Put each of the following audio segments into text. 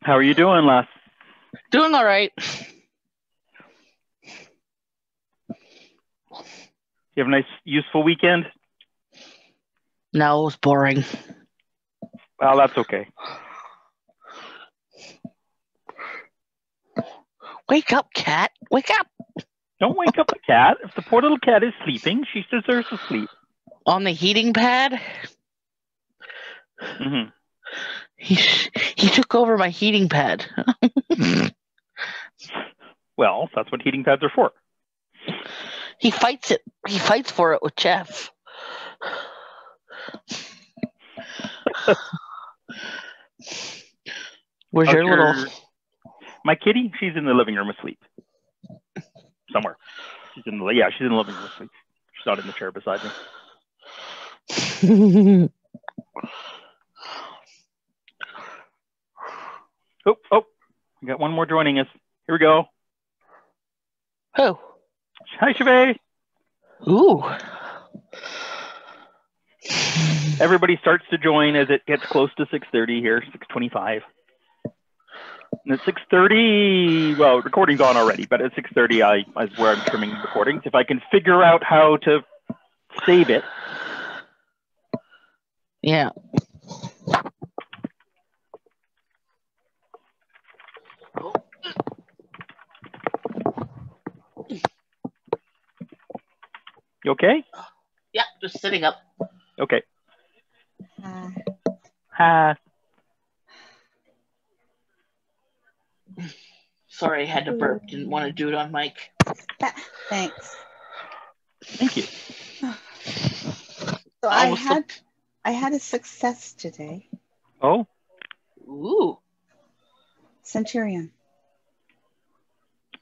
How are you doing, Les? Doing all right. You have a nice, useful weekend? No, it was boring. Well, that's okay. Wake up, cat. Wake up. Don't wake up the cat. If the poor little cat is sleeping, she deserves to sleep. On the heating pad? Mm-hmm. He took over my heating pad. Well, that's what heating pads are for. He fights it. He fights for it with Jeff. Where's your little... My kitty, she's in the living room asleep. Somewhere. She's in the living room asleep. She's not in the chair beside me. Oh, we got one more joining us. Here we go. Who? Hi, Chevet. Ooh. Everybody starts to join as it gets close to 6:30 here, 6:25. And at 6:30, well, recording's on already, but at 6:30 is where I'm trimming recordings. If I can figure out how to save it. Yeah. You okay? Yeah, just sitting up. Okay. Hi. Sorry, I had to burp. Didn't want to do it on mic. Thanks. Thank you. So I had a success today. Oh. Ooh. Centurion.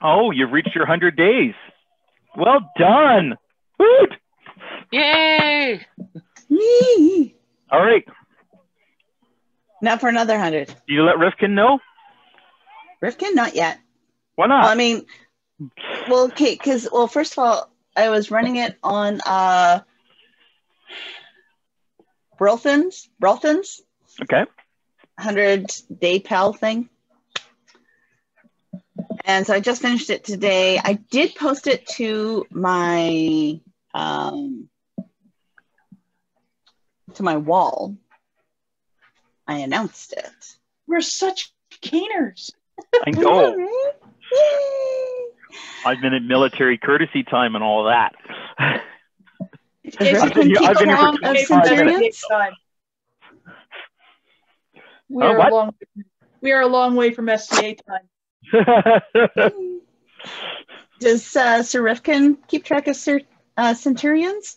Oh, you've reached your 100 days. Well done. Woot! Yay! All right. Now for another 100. Do you let Rifkin know? Rifkin, not yet. Why not? Well, I mean, well, okay, because, well, first of all, I was running it on Brolthan's Okay. 100-day pal thing. And so I just finished it today. I did post it to my wall. I announced it. We're such keeners. I know. 5-minute military courtcy time and all that. I've been here for 25 minutes. We are a long way from SCA time. Does Sir Rifkin keep track of centurions?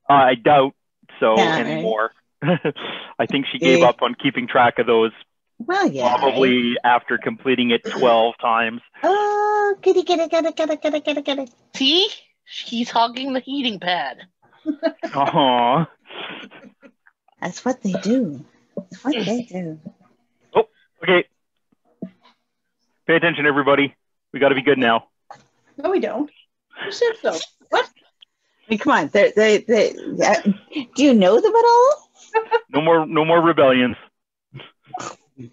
I doubt so Yeah, anymore. I think she gave up on keeping track of those. Well, yeah. Probably after completing it 12 times. Oh, kitty, kitty, kitty, kitty, kitty, kitty, kitty. See? He's hogging the heating pad. Aww. That's what they do. That's what they do. Oh, okay. Pay attention, everybody. We got to be good now. No, we don't. Who said so? What? I mean, come on. Do you know them at all? No more rebellions.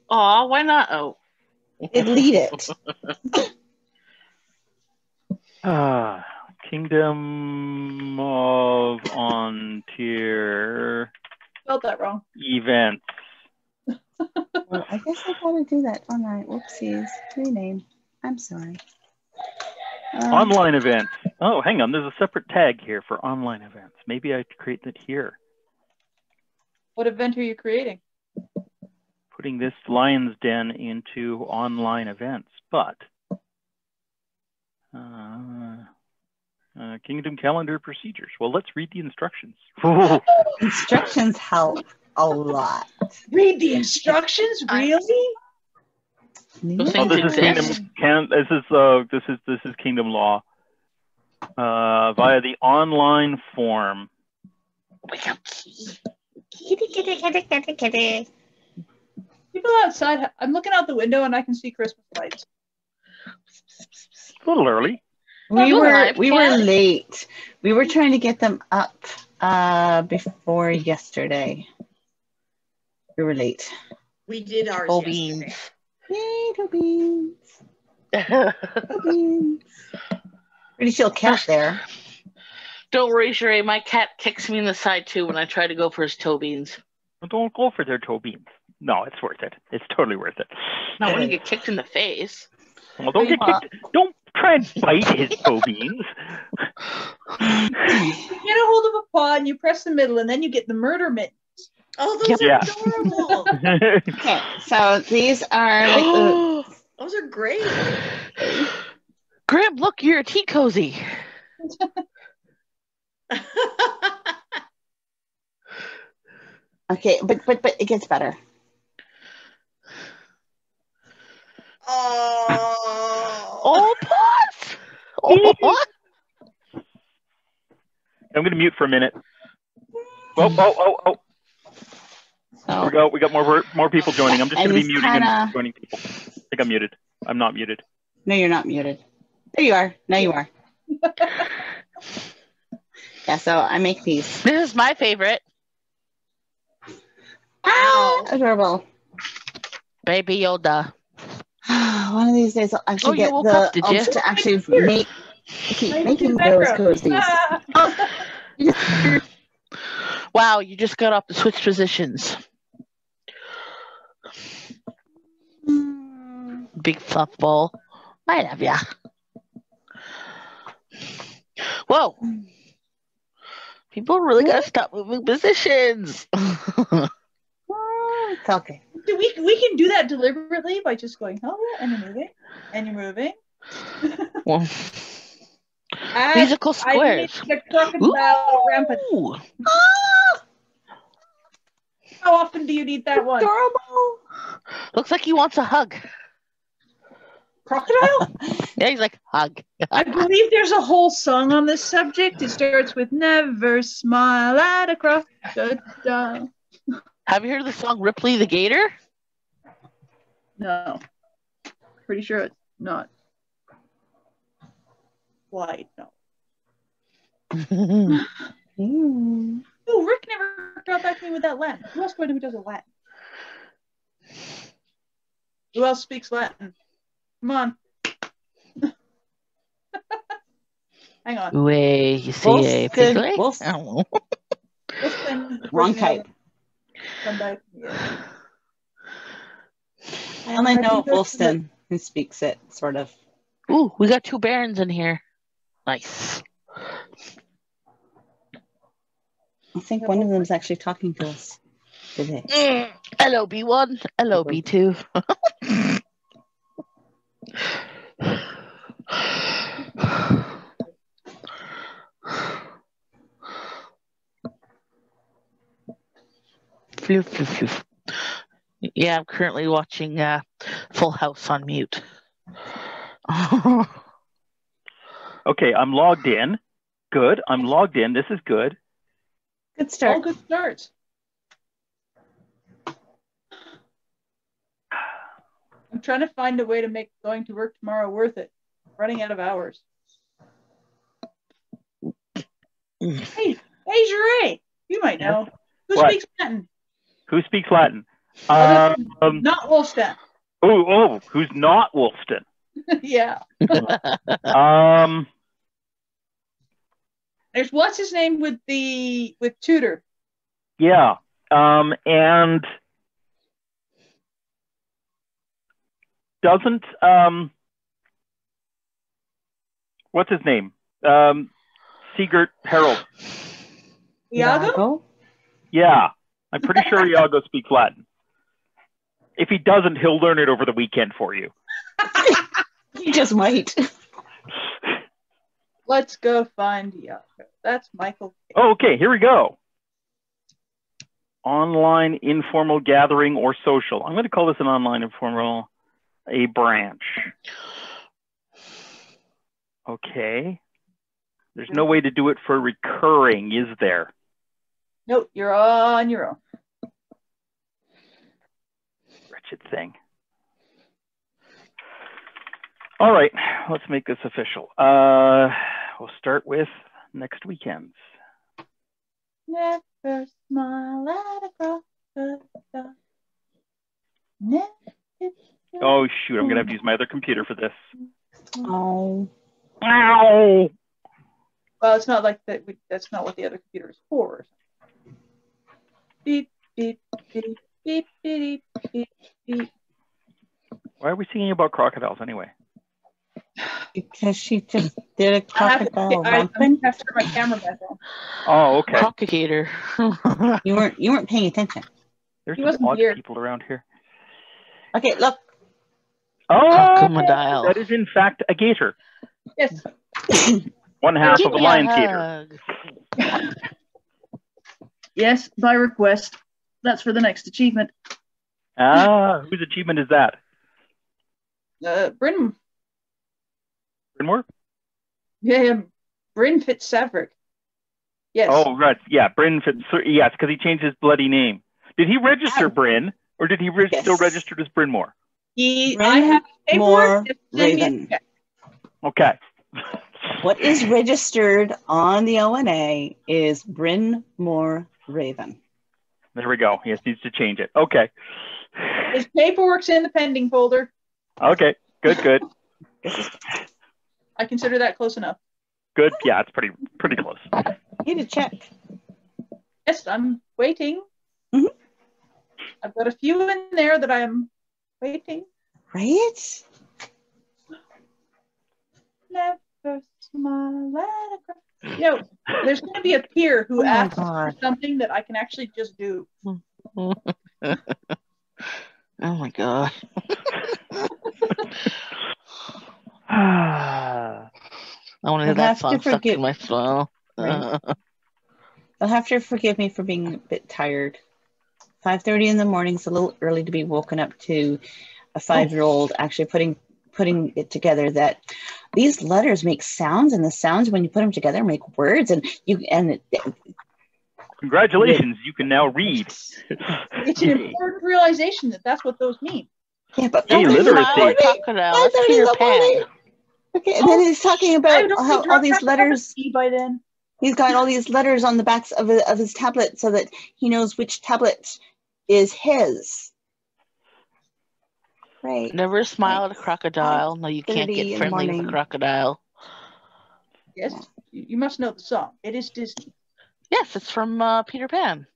Aw, why not? Oh. Delete it. Kingdom of An Tir. Spelled that wrong. Events. Well, I guess I gotta do that. All right. Whoopsies. Rename. I'm sorry. Online events. Oh, hang on. There's a separate tag here for online events. Maybe I create it here. What event are you creating? Putting this Lion's Den into online events, but Kingdom Calendar Procedures. Well, let's read the instructions. Instructions help a lot. Read the instructions, really? Oh, this is Kingdom Law via the online form. People outside, I'm looking out the window and I can see Christmas lights. A little early. We were late. We were trying to get them up before yesterday. We were late. We did ours beans. yesterday. Yay, toe beans. Toe beans. Pretty chill cat there. Don't worry, Sheree. My cat kicks me in the side too when I try to go for his toe beans. Don't go for their toe beans. No, it's worth it. It's totally worth it. Not when you get kicked in the face. Well, don't get kicked. Don't try and bite his toe beans. You get a hold of a paw and you press the middle, and then you get the murder mitt. Oh, those are adorable. Okay, so these are like Those are great. Graham, look, you're a tea cozy. okay, but it gets better. Oh, Paws! Oh. I'm going to mute for a minute. Oh. So, We got more people joining. I'm just going to be he's muting kinda... and joining people. I think I'm muted. I'm not muted. No, you're not muted. There you are. Now you are. Yeah, so I make these. This is my favorite. Adorable. Baby Yoda. One of these days I'll actually get woke the up, did you? elves to actually keep making those cozies. Wow, you just got off the switch positions. Big fluff ball. I love ya. Whoa. People really gotta stop moving positions. It's okay. We can do that deliberately by just going, oh yeah, and you're moving. Well, musical squares. The crocodile rampant. How often do you need that one? Adorable. Looks like he wants a hug. Crocodile? Yeah, he's like, hug. I believe there's a whole song on this subject. It starts with "Never smile at a crocodile." Have you heard the song Ripley the Gator? No. Pretty sure it's not. Why? No. Oh, Rick never got back to me with that Latin. Who else does a Latin? Who else speaks Latin? Come on. Hang on. You see Wolfson. Wrong type. I only know Wolfson who speaks it, sort of. Ooh, we got 2 barons in here. Nice. I think one of them is actually talking to us today. Hello, B1. Hello, B2. Floof. Yeah, I'm currently watching Full House on mute. Okay, I'm logged in. Good. I'm logged in. This is good. Good start. All good starts. I'm trying to find a way to make going to work tomorrow worth it. Running out of hours. Hey, Jure, you might know. Who speaks Latin? Who speaks Latin? Not Wolfstan. Oh, who's not Wolfstan? Yeah. There's what's his name with Tudor. Yeah. And doesn't what's his name? Sigurd Harold. Iago? Yeah. I'm pretty sure Iago speaks Latin. If he doesn't, he'll learn it over the weekend for you. He just might. Let's go find Iago. That's Michael. Oh, okay, here we go. Online informal gathering or social. I'm going to call this an online informal, a branch. Okay. There's no way to do it for recurring, is there? Nope, you're on your own. Wretched thing. All right, let's make this official. We'll start with next weekend's. Never smile at a crocodile. Never Oh shoot! I'm gonna have to use my other computer for this. Oh. Ow! Well, it's not like that. That's not what the other computer is for. Beep, beep, beep, beep, beep, beep, beep. Why are we singing about crocodiles anyway? Because she just did a I have to crocodile turn romping. my camera back on. Oh, okay. Crocodile. You weren't paying attention. There's He some wasn't odd here. people around here. Okay, look. Oh, Crocodile. that is in fact a gator. Yes. One half Give of a me lion a gator. hug. Yes, by request. That's for the next achievement. Ah, whose achievement is that? Bryn. Brynmore? Yeah, Bryn Fitzsavric. Yes. Oh, right. Yeah, Bryn Fitz. Yes, because he changed his bloody name. Did he register Bryn, or did he still registered as Brynmore? I have paperwork. Raven. Okay. What is registered on the ONA is Brynmore Raven. There we go. He needs to change it. Okay. His paperwork's in the pending folder. Okay. Good. I consider that close enough. Good. Yeah, it's pretty close. Need to check. Yes, I'm waiting. Mhm. I've got a few in there that I'm waiting. Right? Never smile at a crowd. Yo, there's going to be a peer who Oh my asks for God. something that I can actually just do. Oh my god. I want to hear You'll that have to song stuck forgive- in my throat. Right. You'll have to forgive me for being a bit tired. 5:30 in the morning is a little early to be woken up to a 5-year-old actually putting it together that these letters make sounds, and the sounds when you put them together make words, and Congratulations, you can now read. It's an important realization that that's what those mean. yeah, but Hey, Don't literacy. smile at crocodile. That's 5:30 in Peter the Pan. morning. Okay, and then he's talking I about don't how think all these Dr. letters. Pepper by then. He's got all these letters on the backs of his tablet so that he knows which tablet is his. Right. Never smile at a crocodile. No, you can't 5:30 in get the friendly with a morning. crocodile. Yes, you must know the song. It is Disney. Yes, it's from Peter Pan.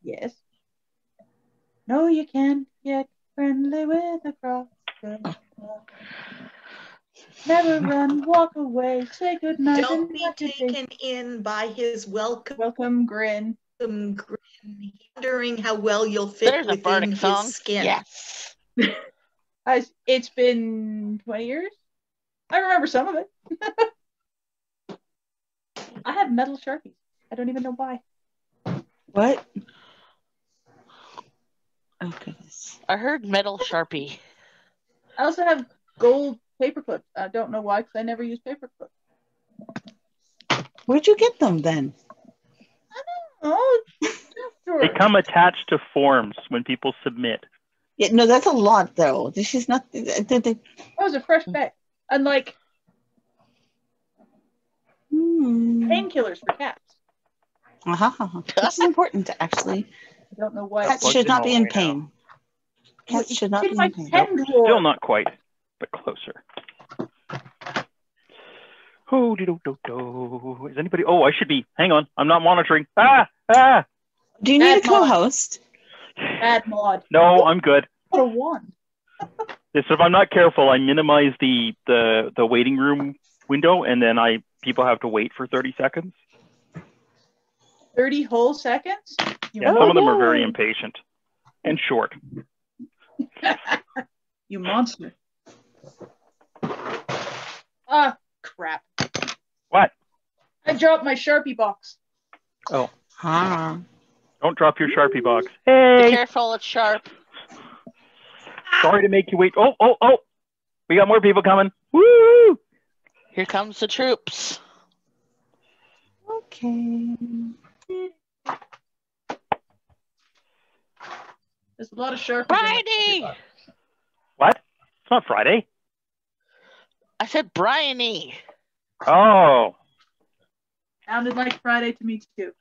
Yes. No, you can't get friendly with a crocodile. Never run, walk away, say goodnight. Don't be taken in by his Welcome grin. grin, wondering how well you'll fit There's a within bardic his song. skin. Yes. It's been 20 years. I remember some of it. I have metal Sharpies. I don't even know why. What? Oh goodness. I heard metal Sharpie. I also have gold paper clips. I don't know why, because I never use paper clips. Where'd you get them then? Oh, sure. They come attached to forms when people submit. Yeah, no, that's a lot though. This is not. That was a fresh bag. Unlike painkillers for cats. This is important, actually. I don't know why. Cats should not be in pain. Cats should not be in pain. Still not quite, but closer. Oh, do. Is anybody? Oh, I should be. Hang on, I'm not monitoring. Do you need a co-host? Bad mod. No, I'm good. What a wand. So if I'm not careful, I minimize the waiting room window, and then people have to wait for 30 seconds. 30 whole seconds? Yeah, some of them are very impatient and short. You monster. Ah, crap. What? I dropped my Sharpie box. Oh. Huh. Don't drop your Sharpie box. Be Hey! careful, it's sharp. Sorry to make you wait. Oh! We got more people coming. Woo! Here comes the troops. Okay. There's a lot of Sharpies. Bryony! What? It's not Friday. I said Bryony. Oh. Sounded like Friday to me too.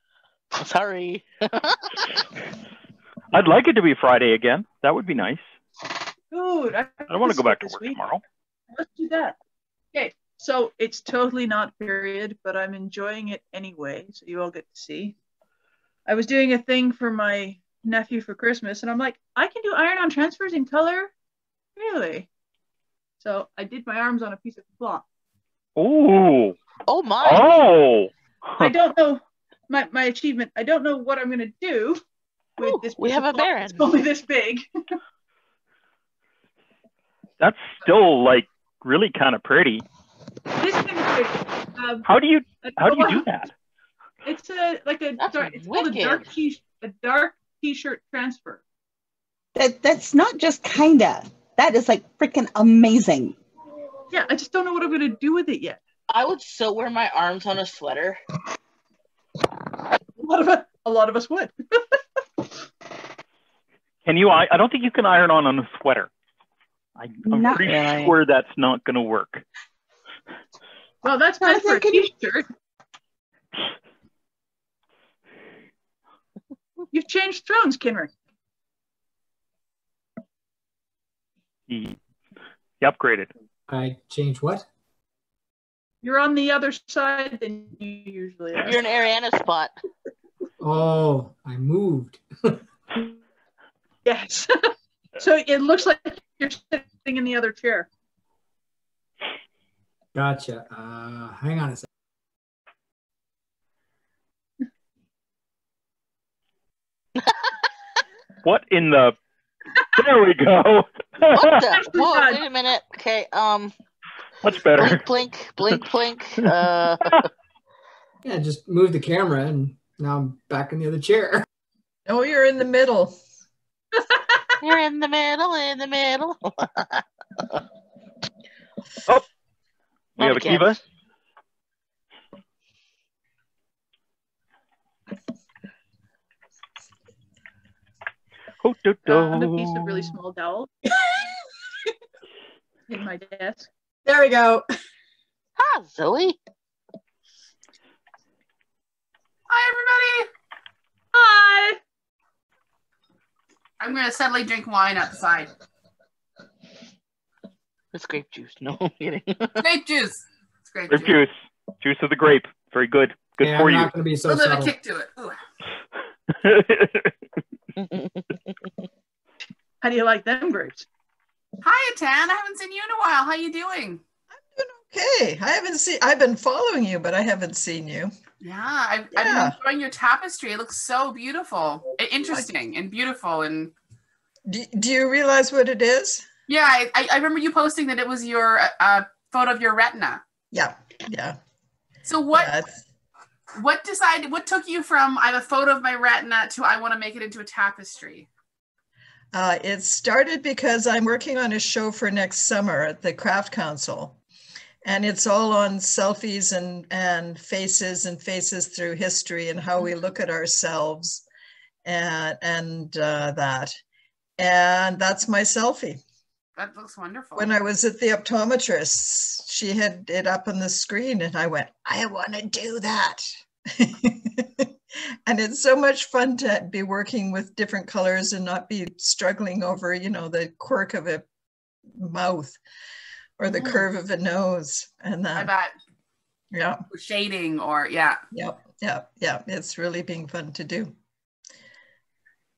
Sorry. I'd like it to be Friday again. That would be nice. Dude, I don't want to go back to this work week. tomorrow. Let's do that. Okay, so it's totally not period, but I'm enjoying it anyway, so you all get to see. I was doing a thing for my nephew for Christmas, and I'm like, I can do iron-on transfers in color? Really? So I did my arms on a piece of cloth. Ooh. Oh my! Oh. I don't know my achievement. I don't know what I'm going to do with Ooh, this piece we have of a cloth. Baron. It's only this big. That's still like really kind of pretty. This thing is pretty. How do you do that? It's That's called a dark t-shirt transfer. That's not just kinda. That is like freaking amazing. Yeah, I just don't know what I'm going to do with it yet. I would so wear my arms on a sweater. A lot of us would. Can you? I don't think you can iron on a sweater. I'm Not pretty really. sure that's not going to work. Well, that's meant for a t-shirt. You've changed thrones, Kinrick. He upgraded. I changed what? You're on the other side than you usually are. You're an Ariana spot. Oh, I moved. Yes. So it looks like you're sitting in the other chair. Gotcha. Hang on a second. What in the? There we go. What the? Whoa, wait a minute. Okay. Much better. Blink, blink, blink, blink. Yeah, just move the camera and now I'm back in the other chair. Oh, you're in the middle. You're in the middle, in the middle. Oh, we have a Kiva. And a piece of really small dowel in my desk. There we go. Hi, Zoe. Hi, everybody. Hi. I'm going to suddenly drink wine outside. It's grape juice. No, I'm kidding. Grape juice. It's grape Grape juice. Juice of the grape. Very good. Good Yeah, for I'm you. not going to be A so little bit of a subtle. kick to it. Ooh. How do you like them grapes? Hi, Tan. I haven't seen you in a while. How you doing? Okay, I've been following you, but I haven't seen you. Yeah, I've been enjoying your tapestry. It looks so beautiful, interesting, and beautiful. And Do you realize what it is? yeah, I remember you posting that it was your photo of your retina. Yeah. So what took you from I have a photo of my retina to I want to make it into a tapestry? It started because I'm working on a show for next summer at the Craft Council. And it's all on selfies and faces through history and how we look at ourselves and that. And that's my selfie. That looks wonderful. When I was at the optometrist, she had it up on the screen and I went, I want to do that. And it's so much fun to be working with different colors and not be struggling over, the quirk of a mouth or the curve of a nose and that. I bet. Yeah. Shading or yeah. Yep. It's really being fun to do.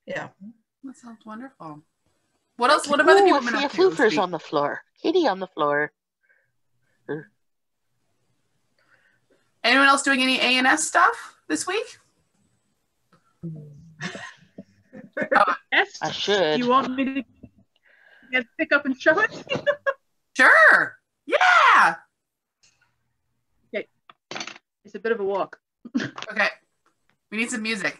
Yeah. That sounds wonderful. What else? What have other people been up to? Floofer's on the floor. Katie on the floor. Anyone else doing any A&S stuff this week? Yes. I should. Do you want me to pick up and show it? Sure. Yeah. Okay. It's a bit of a walk. Okay. We need some music.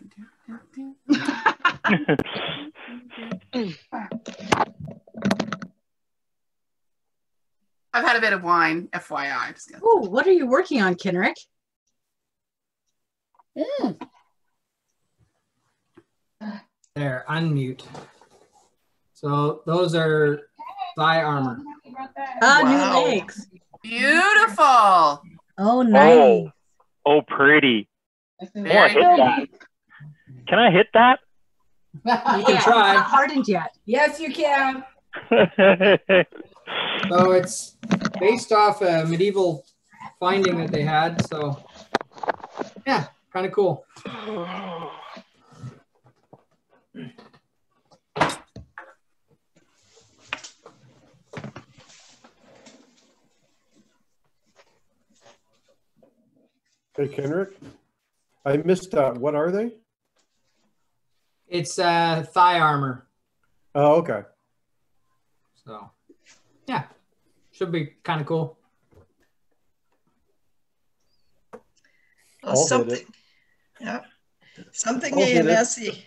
I've had a bit of wine, FYI. Oh, what are you working on, Kinrick? There, unmute. So those are thigh armor. Wow. New legs. Beautiful. Oh, nice. Oh, pretty. Very I hit that. Can I hit that? You can try. Not hardened yet. Yes, you can. So it's based off a medieval finding that they had. So yeah, kind of cool. Hey, Kenrick, I missed that. What are they? It's thigh armor. Oh, okay. So yeah, should be kind of cool. Oh, something. Yeah. Something A&S-y.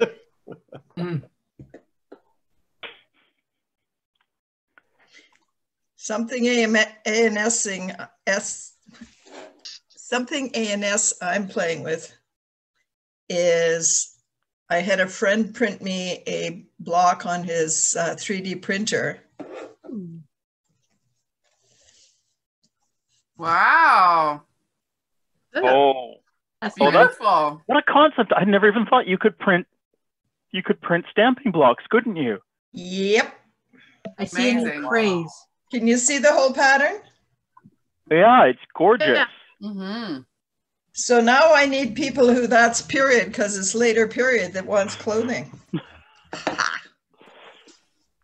Something something A&S I'm playing with is I had a friend print me a block on his 3D printer. Wow. Oh, That's Beautiful. what a concept! I never even thought you could print stamping blocks, couldn't you? Yep. I see a new Amazing. craze. Can you see the whole pattern? Yeah, it's gorgeous. Yeah. Mm-hmm. So now I need people who that's period because it's later period that wants clothing.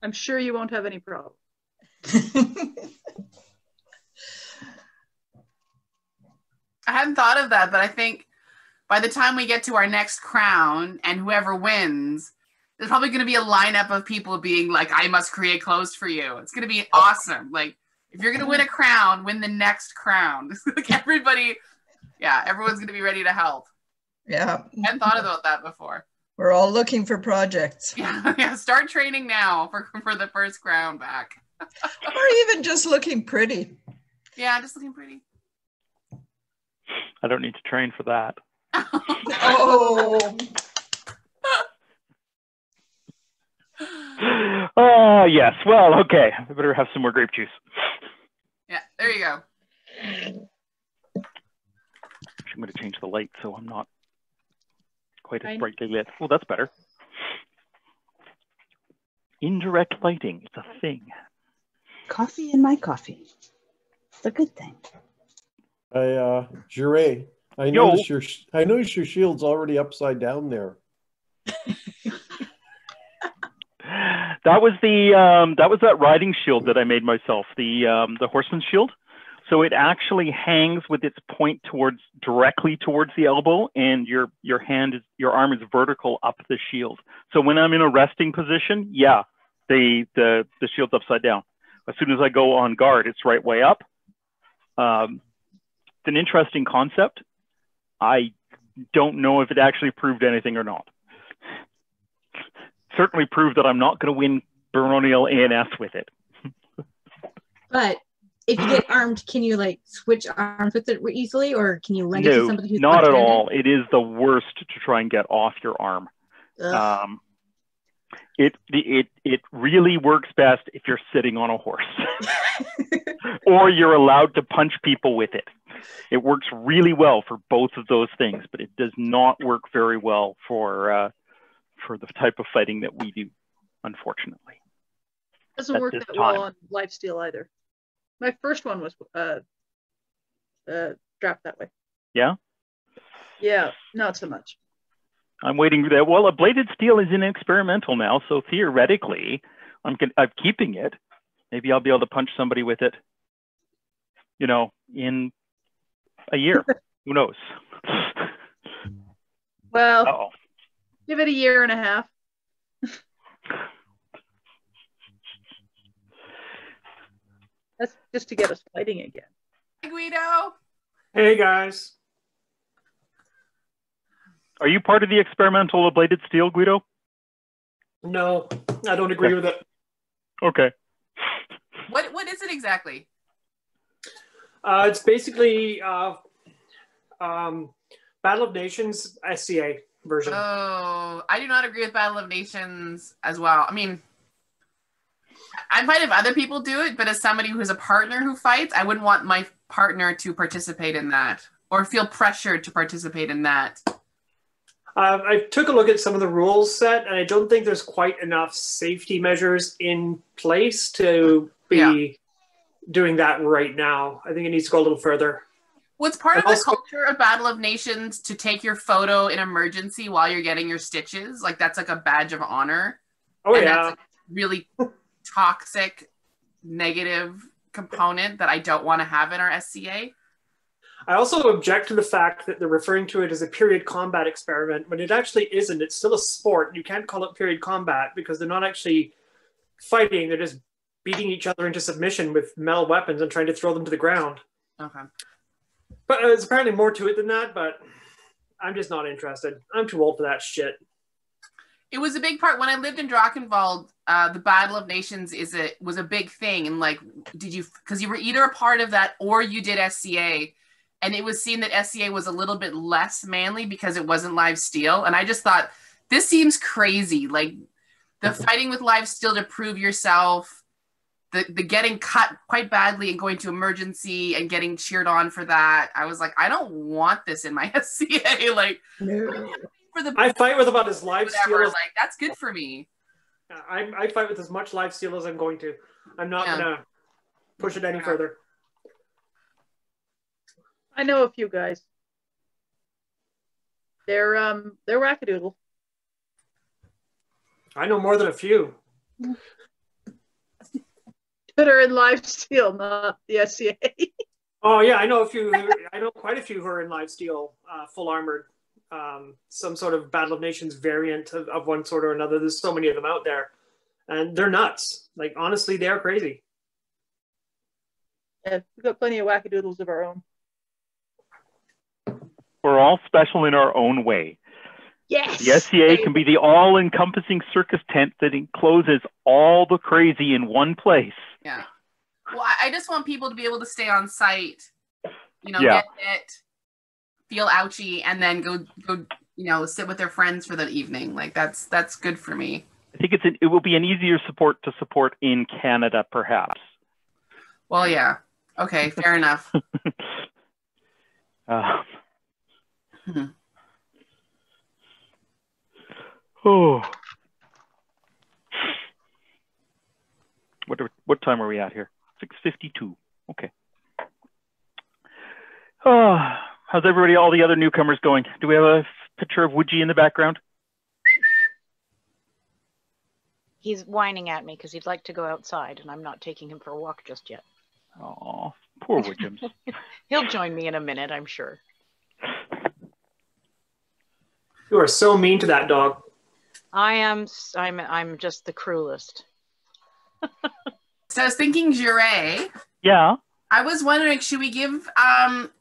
I'm sure you won't have any problem. I hadn't thought of that, but I think by the time we get to our next crown and whoever wins, there's probably going to be a lineup of people being like, I must create clothes for you. It's going to be awesome. Like, if you're going to win a crown, win the next crown. Like everybody, yeah, everyone's going to be ready to help. Yeah. I hadn't thought about that before. We're all looking for projects. Yeah, start training now for the first crown back. Or even just looking pretty. Yeah, just looking pretty. I don't need to train for that. Oh. Oh, yes. Well, okay. I better have some more grape juice. Yeah, there you go. I'm going to change the light so I'm not quite as brightly lit. Oh, that's better. Indirect lighting. It's a thing. Coffee in my coffee. It's a good thing. Jure, I noticed your shield's already upside down there. That was that riding shield that I made myself, the horseman's shield. So it actually hangs with its point directly towards the elbow, and your arm is vertical up the shield. So when I'm in a resting position, yeah, the shield's upside down. As soon as I go on guard, it's right way up. It's an interesting concept. I don't know if it actually proved anything or not. Certainly proved that I'm not going to win baronial A&S with it. But if you get armed, can you like switch arms with it easily, or can you lend it to somebody who's not at left-handed? all. It is the worst to try and get off your arm. It really works best if you're sitting on a horse or you're allowed to punch people with it. It works really well for both of those things, but it does not work very well for the type of fighting that we do, unfortunately. Doesn't work that well on lifesteal either. My first one was strapped that way. Yeah? Yeah, not so much. I'm waiting for that. Well, a bladed steel is in experimental now, so theoretically, I'm keeping it. Maybe I'll be able to punch somebody with it, in a year. Who knows? Well, give it a year and a half. That's just to get us fighting again. Hey, Guido. Hey, guys. Are you part of the experimental bladed steel, Guido? No, I don't agree with it. Okay. What is it exactly? It's basically Battle of Nations SCA version. Oh, I do not agree with Battle of Nations as well. I mean, I might have other people do it, but as somebody who's a partner who fights, I wouldn't want my partner to participate in that or feel pressured to participate in that. I took a look at some of the rules set, and I don't think there's quite enough safety measures in place to be doing that right now. I think it needs to go a little further. What's part of the culture of Battle of Nations to take your photo in emergency while you're getting your stitches? Like, that's like a badge of honor. Oh, and yeah. That's a really toxic, negative component that I don't want to have in our SCA. I also object to the fact that they're referring to it as a period combat experiment when it actually isn't. It's still a sport. You can't call it period combat because they're not actually fighting. They're just beating each other into submission with metal weapons and trying to throw them to the ground. Okay. But there's apparently more to it than that, but I'm just not interested. I'm too old for that shit. It was a big part when I lived in Drachenwald. The Battle of Nations was a big thing, and like, because you were either a part of that or you did SCA, and it was seen that SCA was a little bit less manly because it wasn't live steel, and I just thought this seems crazy. Like the fighting with live steel to prove yourself, the getting cut quite badly and going to emergency and getting cheered on for that. I was like, I don't want this in my SCA. Like. No. I fight with about as live steel as... Like, that's good for me. I fight with as much live steel as I'm going to. I'm not going to push it any further. I know a few guys. They're wackadoodle. I know more than a few. That are in live steel, not the SCA. Oh yeah, I know a few. I know quite a few who are in live steel, full armored. Some sort of Battle of Nations variant of one sort or another. There's so many of them out there, and they're nuts. Like, honestly, they're crazy. Yeah, we've got plenty of wackadoodles of our own. We're all special in our own way. Yes! The SCA can be the all-encompassing circus tent that encloses all the crazy in one place. Yeah. Well, I just want people to be able to stay on site, get it, feel ouchy, and then go, sit with their friends for the evening. Like that's good for me. I think it will be an easier support to support in Canada, perhaps. Well, yeah. Okay, fair enough. Oh. What time are we at here? 6:52. Okay. How's everybody, all the other newcomers going? Do we have a picture of Woodgie in the background? He's whining at me because he'd like to go outside, and I'm not taking him for a walk just yet. Oh, poor Woodgems. He'll join me in a minute, I'm sure. You are so mean to that dog. I'm just the cruelest. So I was thinking, Jure. Yeah. I was wondering, should we give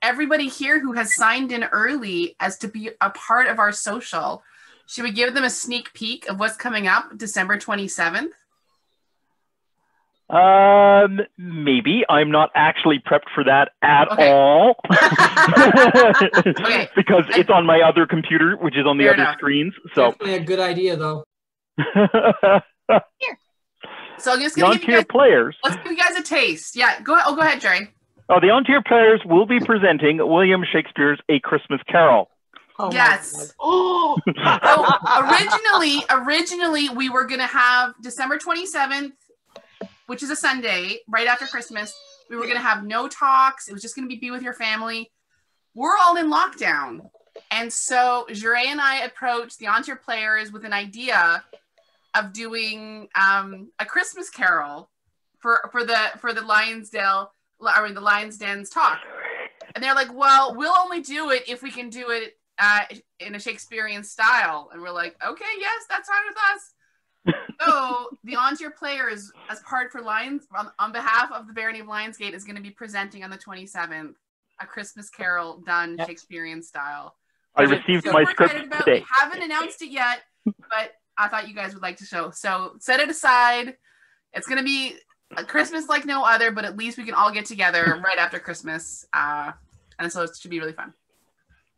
everybody here who has signed in early as to be a part of our social, should we give them a sneak peek of what's coming up December 27th? Maybe. I'm not actually prepped for that at all. Okay. Because it's on my other computer, which is on the other screens. So definitely a good idea, though. Here. So I'm just going to give you guys, players. let's give you guys a taste. Yeah, go ahead, Jerry. Oh, the An Tir players will be presenting William Shakespeare's A Christmas Carol. Oh, yes. Oh. So originally we were going to have December 27th, which is a Sunday, right after Christmas. We were going to have no talks. It was just going to be with your family. We're all in lockdown. And so Jure and I approached the An Tir players with an idea of doing a Christmas Carol for the the Lions Den's talk. And they're like, well, we'll only do it if we can do it in a Shakespearean style. And we're like, okay, yes, that's fine with us. So the An Tir players, as part for Lions, on behalf of the Barony of Lionsgate, is going to be presenting on the 27th a Christmas Carol done Shakespearean style. I received my script today. We haven't announced it yet, but I thought you guys would like to show. So set it aside. It's going to be a Christmas like no other, but at least we can all get together right after Christmas. And so it should be really fun.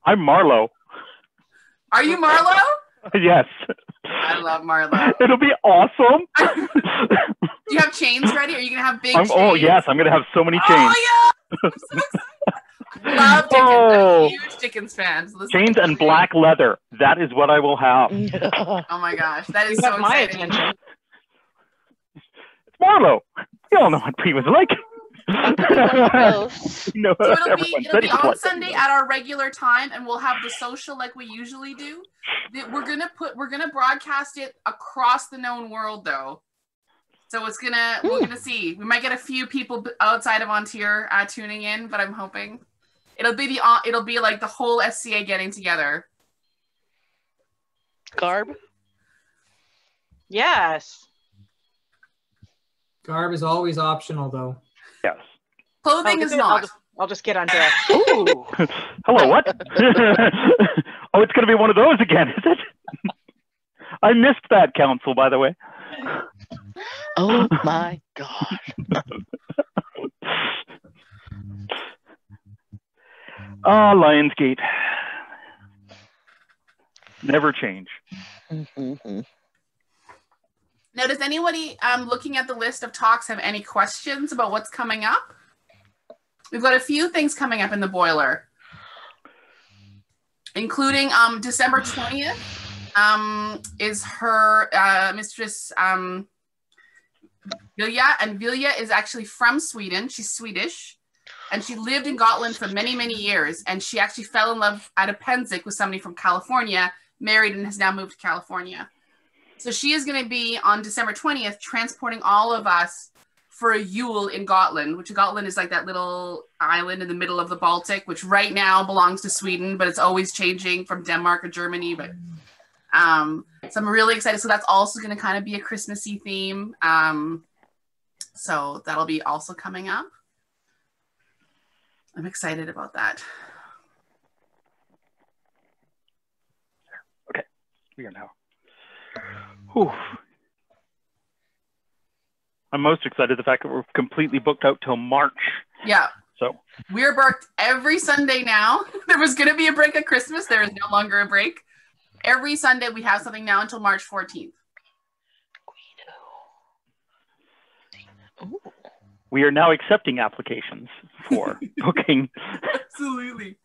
I'm Marlowe. Are you Marlowe? Yes. I love Marlowe. It'll be awesome. Do you have chains ready? Are you going to have big chains? Oh, yes. I'm going to have so many chains. Oh, yeah. I'm so excited. I love Dickens. I'm a huge Dickens fan. So chains and black leather. That is what I will have. Oh my gosh, that is You so have my exciting. attention. It's Marlowe. You all know what he was like. No, So it'll everyone be said he was on like Sunday at our regular time, and we'll have the social like we usually do. We're gonna broadcast it across the known world though. So we're gonna see. We might get a few people outside of An Tir tuning in, but I'm hoping it'll be like the whole SCA getting together. Garb? Yes. Garb is always optional, though. Yes. Clothing is not. I'll just get undressed. Ooh. Hello, what? Oh, it's going to be one of those again, is it? I missed that council, by the way. Oh my gosh. Lionsgate. Never change. Mm-hmm. Now, does anybody looking at the list of talks have any questions about what's coming up? We've got a few things coming up in the boiler, including December 20th is her mistress Vilja, and Vilja is actually from Sweden. She's Swedish, and she lived in Gotland for many, many years, and she actually fell in love at a Penzik with somebody from California, married, and has now moved to California. So she is going to be on December 20th transporting all of us for a Yule in Gotland, which Gotland is like that little island in the middle of the Baltic, which right now belongs to Sweden, but it's always changing from Denmark or Germany. But so I'm really excited. So that's also going to kind of be a Christmassy theme. So that'll be also coming up. I'm excited about that. Okay, we are now. Whew. I'm most excited the fact that we're completely booked out till March. Yeah. So we're booked every Sunday now. There was going to be a break at Christmas. There is no longer a break. Every Sunday we have something now until March 14th. We are now accepting applications for booking. Absolutely.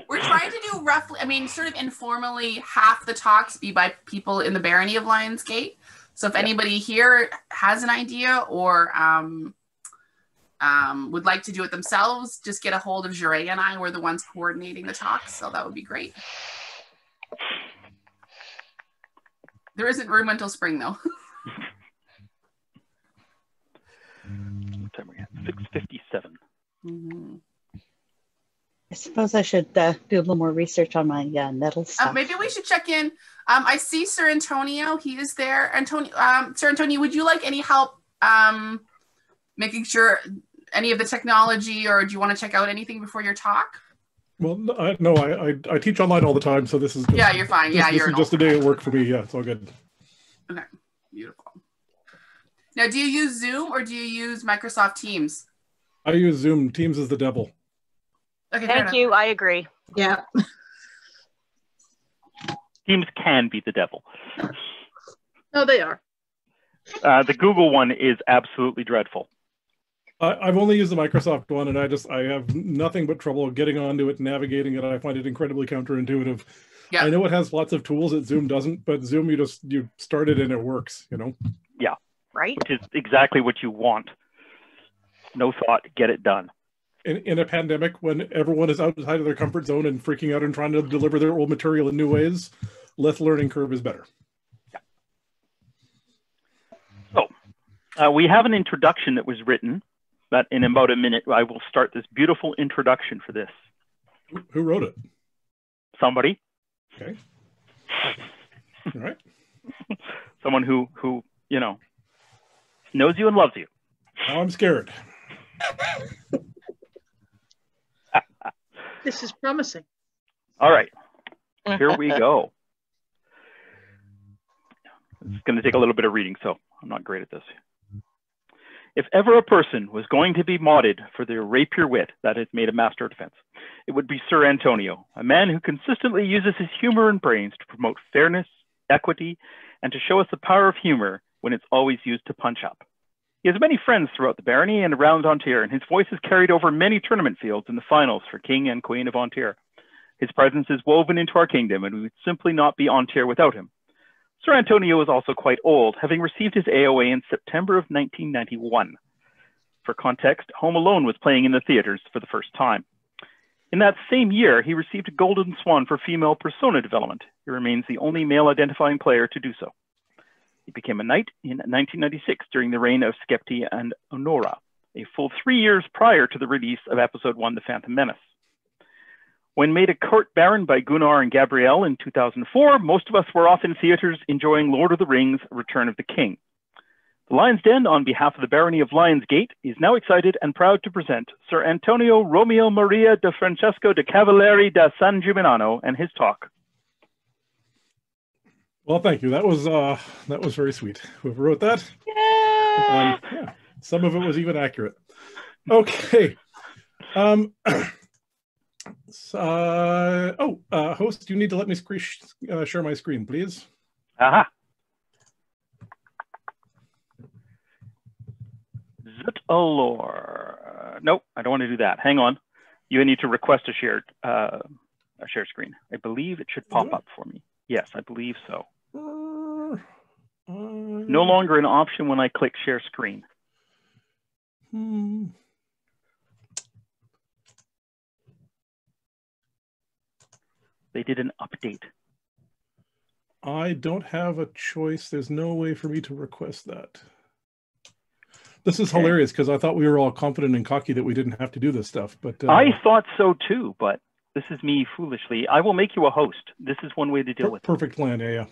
We're trying to do roughly, I mean, sort of informally, half the talks be by people in the barony of Lionsgate. So if anybody here has an idea or would like to do it themselves, just get a hold of Jure and I. We're the ones coordinating the talks, so that would be great. There isn't room until spring, though. What time are we at? 6:57. Mm-hmm. I suppose I should do a little more research on my nettle stuff. Maybe we should check in. I see Sir Antonio. He is there. Sir Antonio, would you like any help making sure any of the technology, or do you want to check out anything before your talk? Well, no, I teach online all the time, so this is just, you're fine. This is just a day at work for me. Yeah, it's all good. Okay, beautiful. Now, do you use Zoom or do you use Microsoft Teams? I use Zoom. Teams is the devil. Okay, thank you. I agree. Yeah. Teams can be the devil. No, they are. The Google one is absolutely dreadful. I've only used the Microsoft one, and I have nothing but trouble getting onto it, navigating it. I find it incredibly counterintuitive. Yeah. I know it has lots of tools that Zoom doesn't, but Zoom, you start it and it works, you know? Yeah. Right. Which is exactly what you want. No thought, get it done. In a pandemic, when everyone is outside of their comfort zone and freaking out and trying to deliver their old material in new ways, less learning curve is better. Yeah. So, we have an introduction that was written, but in about a minute, I will start this beautiful introduction for this. Who wrote it? Somebody. Okay. All right. Someone who knows you and loves you. Now I'm scared. This is promising. All right. Here we go. It's going to take a little bit of reading, so I'm not great at this. If ever a person was going to be lauded for their rapier wit that has made a master of defense, it would be Sir Antonio, a man who consistently uses his humor and brains to promote fairness, equity, and to show us the power of humor when it's always used to punch up. He has many friends throughout the barony and around An Tir, and his voice is carried over many tournament fields in the finals for King and Queen of An Tir. His presence is woven into our kingdom, and we would simply not be An Tir without him. Sir Antonio is also quite old, having received his AOA in September of 1991. For context, Home Alone was playing in the theaters for the first time. In that same year, he received a Golden Swan for female persona development. He remains the only male-identifying player to do so. He became a knight in 1996 during the reign of Skepti and Honora, a full 3 years prior to the release of Episode 1, The Phantom Menace. When made a court baron by Gunnar and Gabrielle in 2004, most of us were off in theaters enjoying Lord of the Rings, Return of the King. The Lion's Den, on behalf of the Barony of Lionsgate, is now excited and proud to present Sir Antonio Romeo Maria de Francesco de Cavaliere da San Gimagnano and his talk. Well, thank you. That was very sweet. Whoever wrote that. Yeah. Some of it was even accurate. Okay. Host, you need to let me share my screen, please. Aha. Zut-alor. Nope, I don't want to do that. Hang on. You need to request a share screen. I believe it should pop up for me. Yes, I believe so. No longer an option when I click share screen. They did an update. I don't have a choice. There's no way for me to request that. This is hilarious because I thought we were all confident and cocky that we didn't have to do this stuff. But I thought so too, but this is me foolishly. I will make you a host. This is one way to deal with it. Perfect plan, yeah.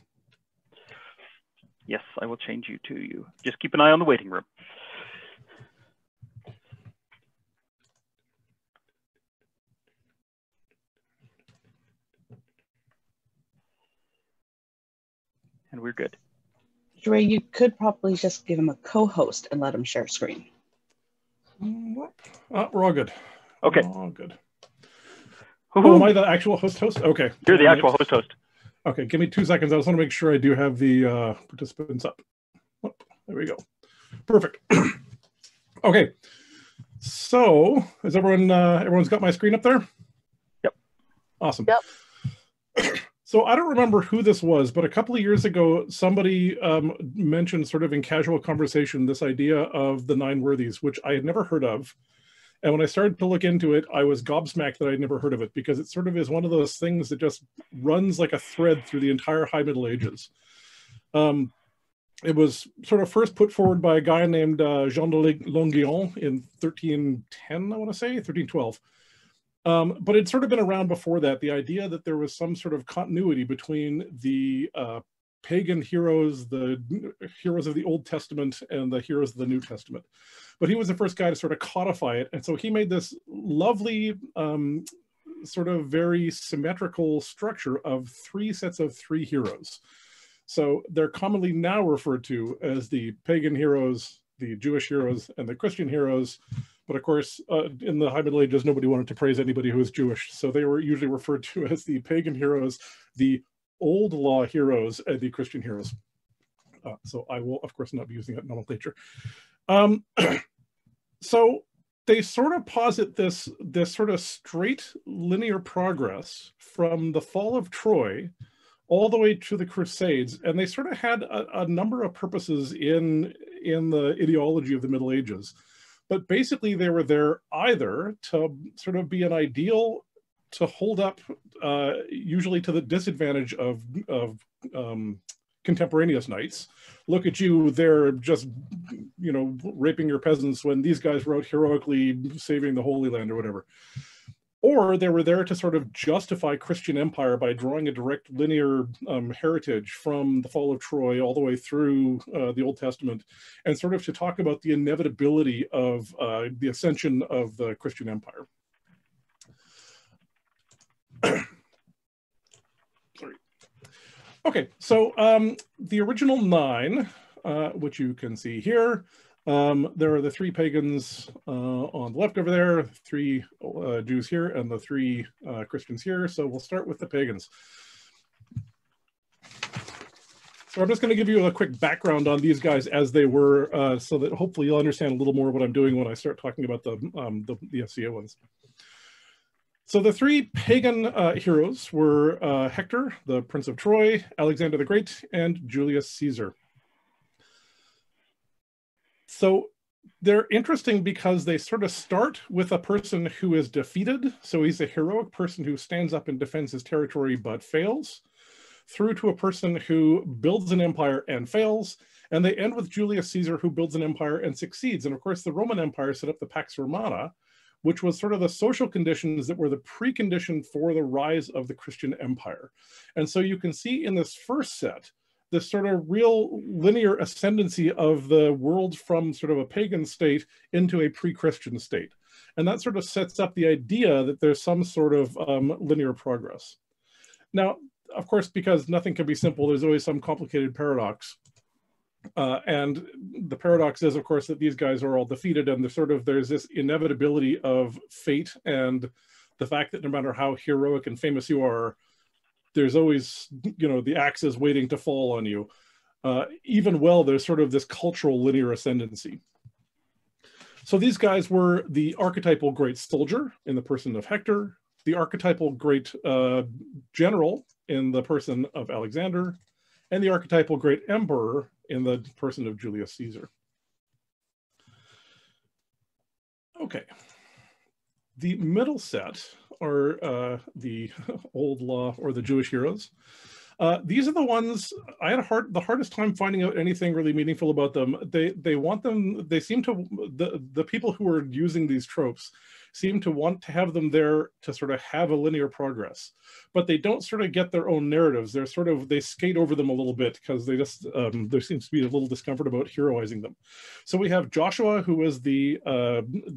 Yes, I will change you to you. Just keep an eye on the waiting room. And we're good. Dre, you could probably just give him a co-host and let him share screen. We're all good. Okay. We're all good. Oh, am I the actual host? Okay. You're the actual host. Okay, give me 2 seconds. I just want to make sure I do have the participants up. Oh, there we go. Perfect. Okay. So, is everyone's got my screen up there? Yep. Awesome. Yep. So I don't remember who this was, but a couple of years ago, somebody mentioned sort of in casual conversation this idea of the Nine Worthies, which I had never heard of. And when I started to look into it, I was gobsmacked that I'd never heard of it because it sort of is one of those things that just runs like a thread through the entire High Middle Ages. It was sort of first put forward by a guy named Jean de Longuyon in 1310, I want to say, 1312. But it's sort of been around before that, the idea that there was some sort of continuity between the pagan heroes, the heroes of the Old Testament and the heroes of the New Testament. But he was the first guy to sort of codify it. And so he made this lovely, sort of very symmetrical structure of 3 sets of 3 heroes. So they're commonly now referred to as the pagan heroes, the Jewish heroes, and the Christian heroes. But of course, in the High Middle Ages, nobody wanted to praise anybody who was Jewish. So they were usually referred to as the pagan heroes, the old law heroes, and the Christian heroes. So I will, of course, not be using that nomenclature. So they sort of posit this sort of straight linear progress from the fall of Troy all the way to the Crusades. And they sort of had a number of purposes in the ideology of the Middle Ages. But basically, they were there either to sort of be an ideal to hold up, usually to the disadvantage of contemporaneous knights. Look at you, they're just, raping your peasants when these guys were out heroically saving the Holy Land or whatever. Or they were there to sort of justify Christian empire by drawing a direct linear heritage from the fall of Troy all the way through the Old Testament, and sort of to talk about the inevitability of the ascension of the Christian empire. Sorry. Okay, so the original 9, which you can see here, there are the 3 pagans on the left over there, 3 Jews here, and the 3 Christians here. So we'll start with the pagans. So I'm just going to give you a quick background on these guys as they were, so that hopefully you'll understand a little more what I'm doing when I start talking about the SCA ones. So the three pagan heroes were Hector, the Prince of Troy, Alexander the Great, and Julius Caesar. So they're interesting because they sort of start with a person who is defeated. So he's a heroic person who stands up and defends his territory but fails, through to a person who builds an empire and fails. And they end with Julius Caesar, who builds an empire and succeeds. And of course, the Roman Empire set up the Pax Romana, which was sort of the social conditions that were the precondition for the rise of the Christian empire. And so you can see in this first set, this sort of real linear ascendancy of the world from sort of a pagan state into a pre-Christian state. And that sort of sets up the idea that there's some sort of linear progress. Now, of course, because nothing can be simple, there's always some complicated paradox. And the paradox is, of course, that these guys are all defeated, and there's this inevitability of fate and the fact that no matter how heroic and famous you are, there's always, the axe is waiting to fall on you. Even while there's sort of this cultural linear ascendancy. So these guys were the archetypal great soldier in the person of Hector, the archetypal great general in the person of Alexander, and the archetypal great emperor in the person of Julius Caesar. Okay. The middle set are the old law or the Jewish heroes. These are the ones I had the hardest time finding out anything really meaningful about them. They seem to, the people who are using these tropes seem to want to have them there to sort of have a linear progress, but they don't sort of get their own narratives. They skate over them a little bit because they just, there seems to be a little discomfort about heroizing them. So we have Joshua, who is the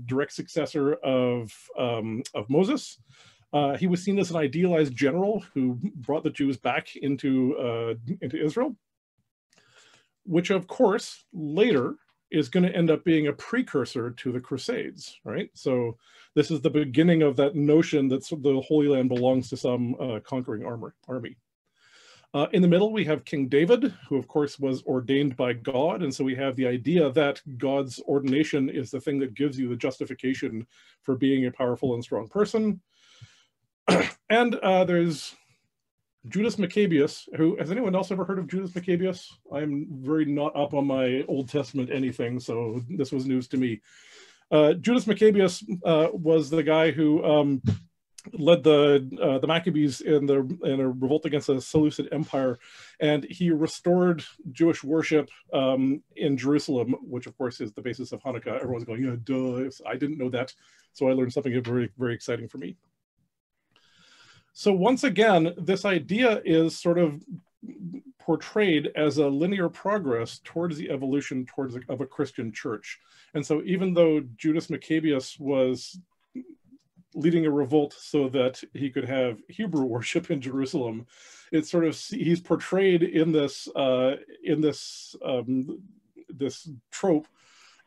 direct successor of Moses. He was seen as an idealized general who brought the Jews back into Israel, which of course later is going to end up being a precursor to the Crusades, right? So this is the beginning of that notion that the Holy Land belongs to some conquering army. In the middle, we have King David, who of course was ordained by God. And so we have the idea that God's ordination is the thing that gives you the justification for being a powerful and strong person. And there's Judas Maccabeus, who, has anyone else ever heard of Judas Maccabeus? I'm very not up on my Old Testament anything, so this was news to me. Judas Maccabeus was the guy who led the Maccabees in a revolt against the Seleucid Empire, and he restored Jewish worship in Jerusalem, which of course is the basis of Hanukkah. Everyone's going, yeah, duh, I didn't know that. So I learned something very, very exciting for me. So once again, this idea is sort of portrayed as a linear progress towards the evolution of a Christian church. And so even though Judas Maccabeus was leading a revolt so that he could have Hebrew worship in Jerusalem, it's sort of, he's portrayed in this this trope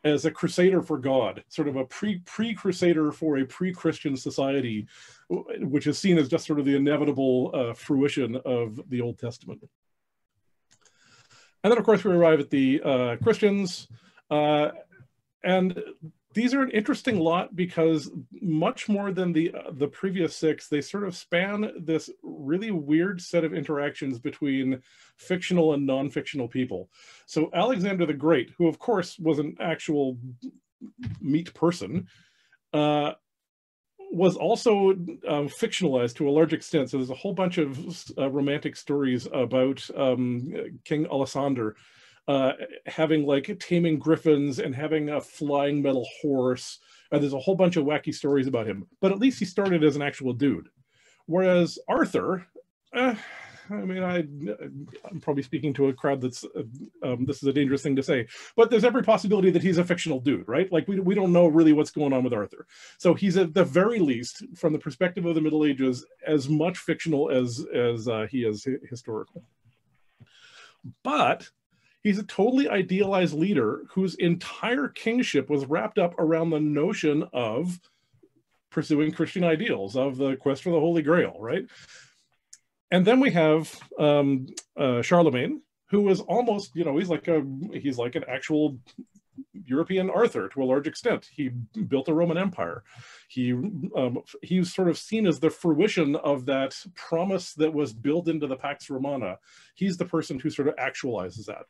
as a crusader for God, sort of a pre-crusader for a pre-Christian society, which is seen as just sort of the inevitable fruition of the Old Testament. And then, of course, we arrive at the Christians. And these are an interesting lot because much more than the previous six, they sort of span this really weird set of interactions between fictional and non-fictional people. So Alexander the Great, who of course was an actual meat person, was also fictionalized to a large extent. So there's a whole bunch of romantic stories about King Alessander having like taming griffins and having a flying metal horse. There's a whole bunch of wacky stories about him, but at least he started as an actual dude. Whereas Arthur, I mean, I'm probably speaking to a crowd that's, this is a dangerous thing to say, but there's every possibility that he's a fictional dude, right? Like we don't know really what's going on with Arthur. So he's at the very least, from the perspective of the Middle Ages, as much fictional as he is historical. But he's a totally idealized leader whose entire kingship was wrapped up around the notion of pursuing Christian ideals, of the quest for the Holy Grail, right? And then we have Charlemagne, who was almost, you know, he's like an actual European Arthur to a large extent. He built a Roman Empire. He's sort of seen as the fruition of that promise that was built into the Pax Romana. He's the person who sort of actualizes that.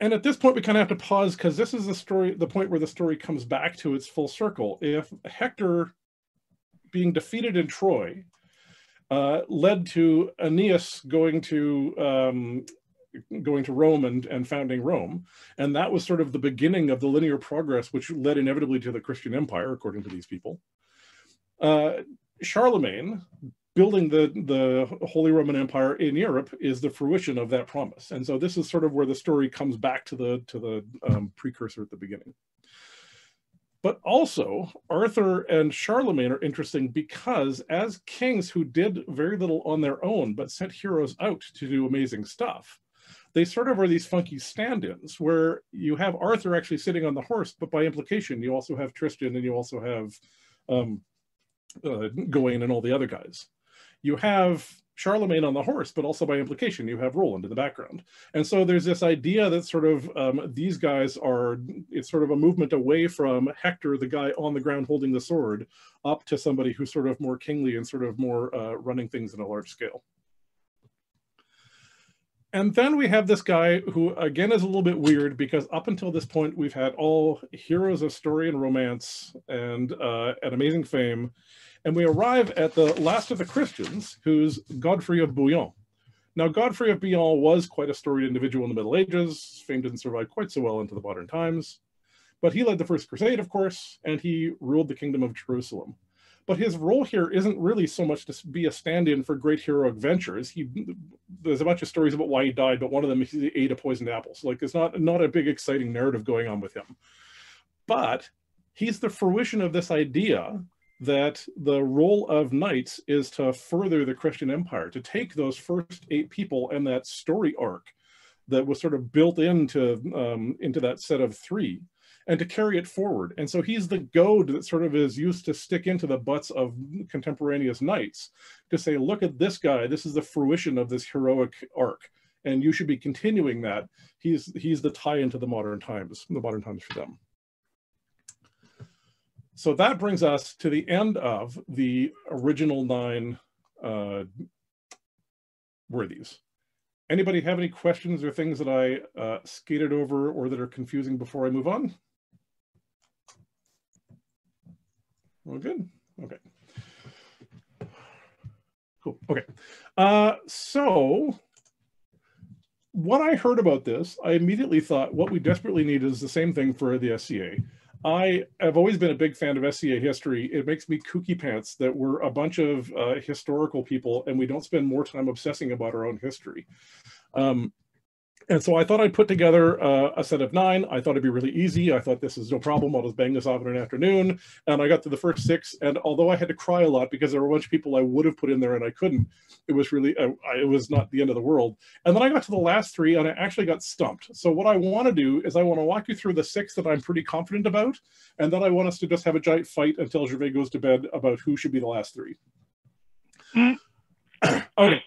And at this point, we kind of have to pause because this is the point where the story comes back to its full circle. If Hector being defeated in Troy led to Aeneas going to Rome and founding Rome, and that was sort of the beginning of the linear progress which led inevitably to the Christian Empire, according to these people. Charlemagne building the Holy Roman Empire in Europe is the fruition of that promise. And so this is sort of where the story comes back to the precursor at the beginning. But also, Arthur and Charlemagne are interesting because as kings who did very little on their own, but sent heroes out to do amazing stuff, they sort of are these funky stand-ins where you have Arthur actually sitting on the horse, but by implication, you also have Tristan and you also have Gawain and all the other guys. You have Charlemagne on the horse, but also by implication, you have Roland in the background. And so there's this idea that sort of these guys it's sort of a movement away from Hector, the guy on the ground holding the sword, up to somebody who's sort of more kingly and sort of more running things in a large scale. And then we have this guy who, again, is a little bit weird because up until this point, we've had all heroes of story and romance and an amazing fame. And we arrive at the last of the Christians, who's Godfrey of Bouillon. Now, Godfrey of Bouillon was quite a storied individual in the Middle Ages. Fame didn't survive quite so well into the modern times. But he led the First Crusade, of course, and he ruled the Kingdom of Jerusalem. But his role here isn't really so much to be a stand-in for great heroic ventures. There's a bunch of stories about why he died, but one of them is he ate a poisoned apple. So like, there's not a big exciting narrative going on with him. But he's the fruition of this idea that the role of knights is to further the Christian Empire, to take those first 8 people and that story arc that was sort of built into that set of 3, and to carry it forward. And so he's the goad that sort of is used to stick into the butts of contemporaneous knights to say, look at this guy, this is the fruition of this heroic arc, and you should be continuing that. He's the tie into the modern times for them. So that brings us to the end of the original 9 worthies. Anybody have any questions or things that I skated over or that are confusing before I move on? Well, good. Okay. Cool. Okay. So when I heard about this, I immediately thought what we desperately need is the same thing for the SCA. I have always been a big fan of SCA history. It makes me kooky pants that we're a bunch of historical people and we don't spend more time obsessing about our own history. And so I thought I'd put together a set of 9. I thought it'd be really easy. I thought this is no problem. I'll just bang this off in an afternoon. And I got to the first 6. And although I had to cry a lot because there were a bunch of people I would have put in there and I couldn't, it was really, it was not the end of the world. And then I got to the last 3 and I actually got stumped. So what I want to do is I want to walk you through the 6 that I'm pretty confident about. And then I want us to just have a giant fight until Gervais goes to bed about who should be the last 3. Okay.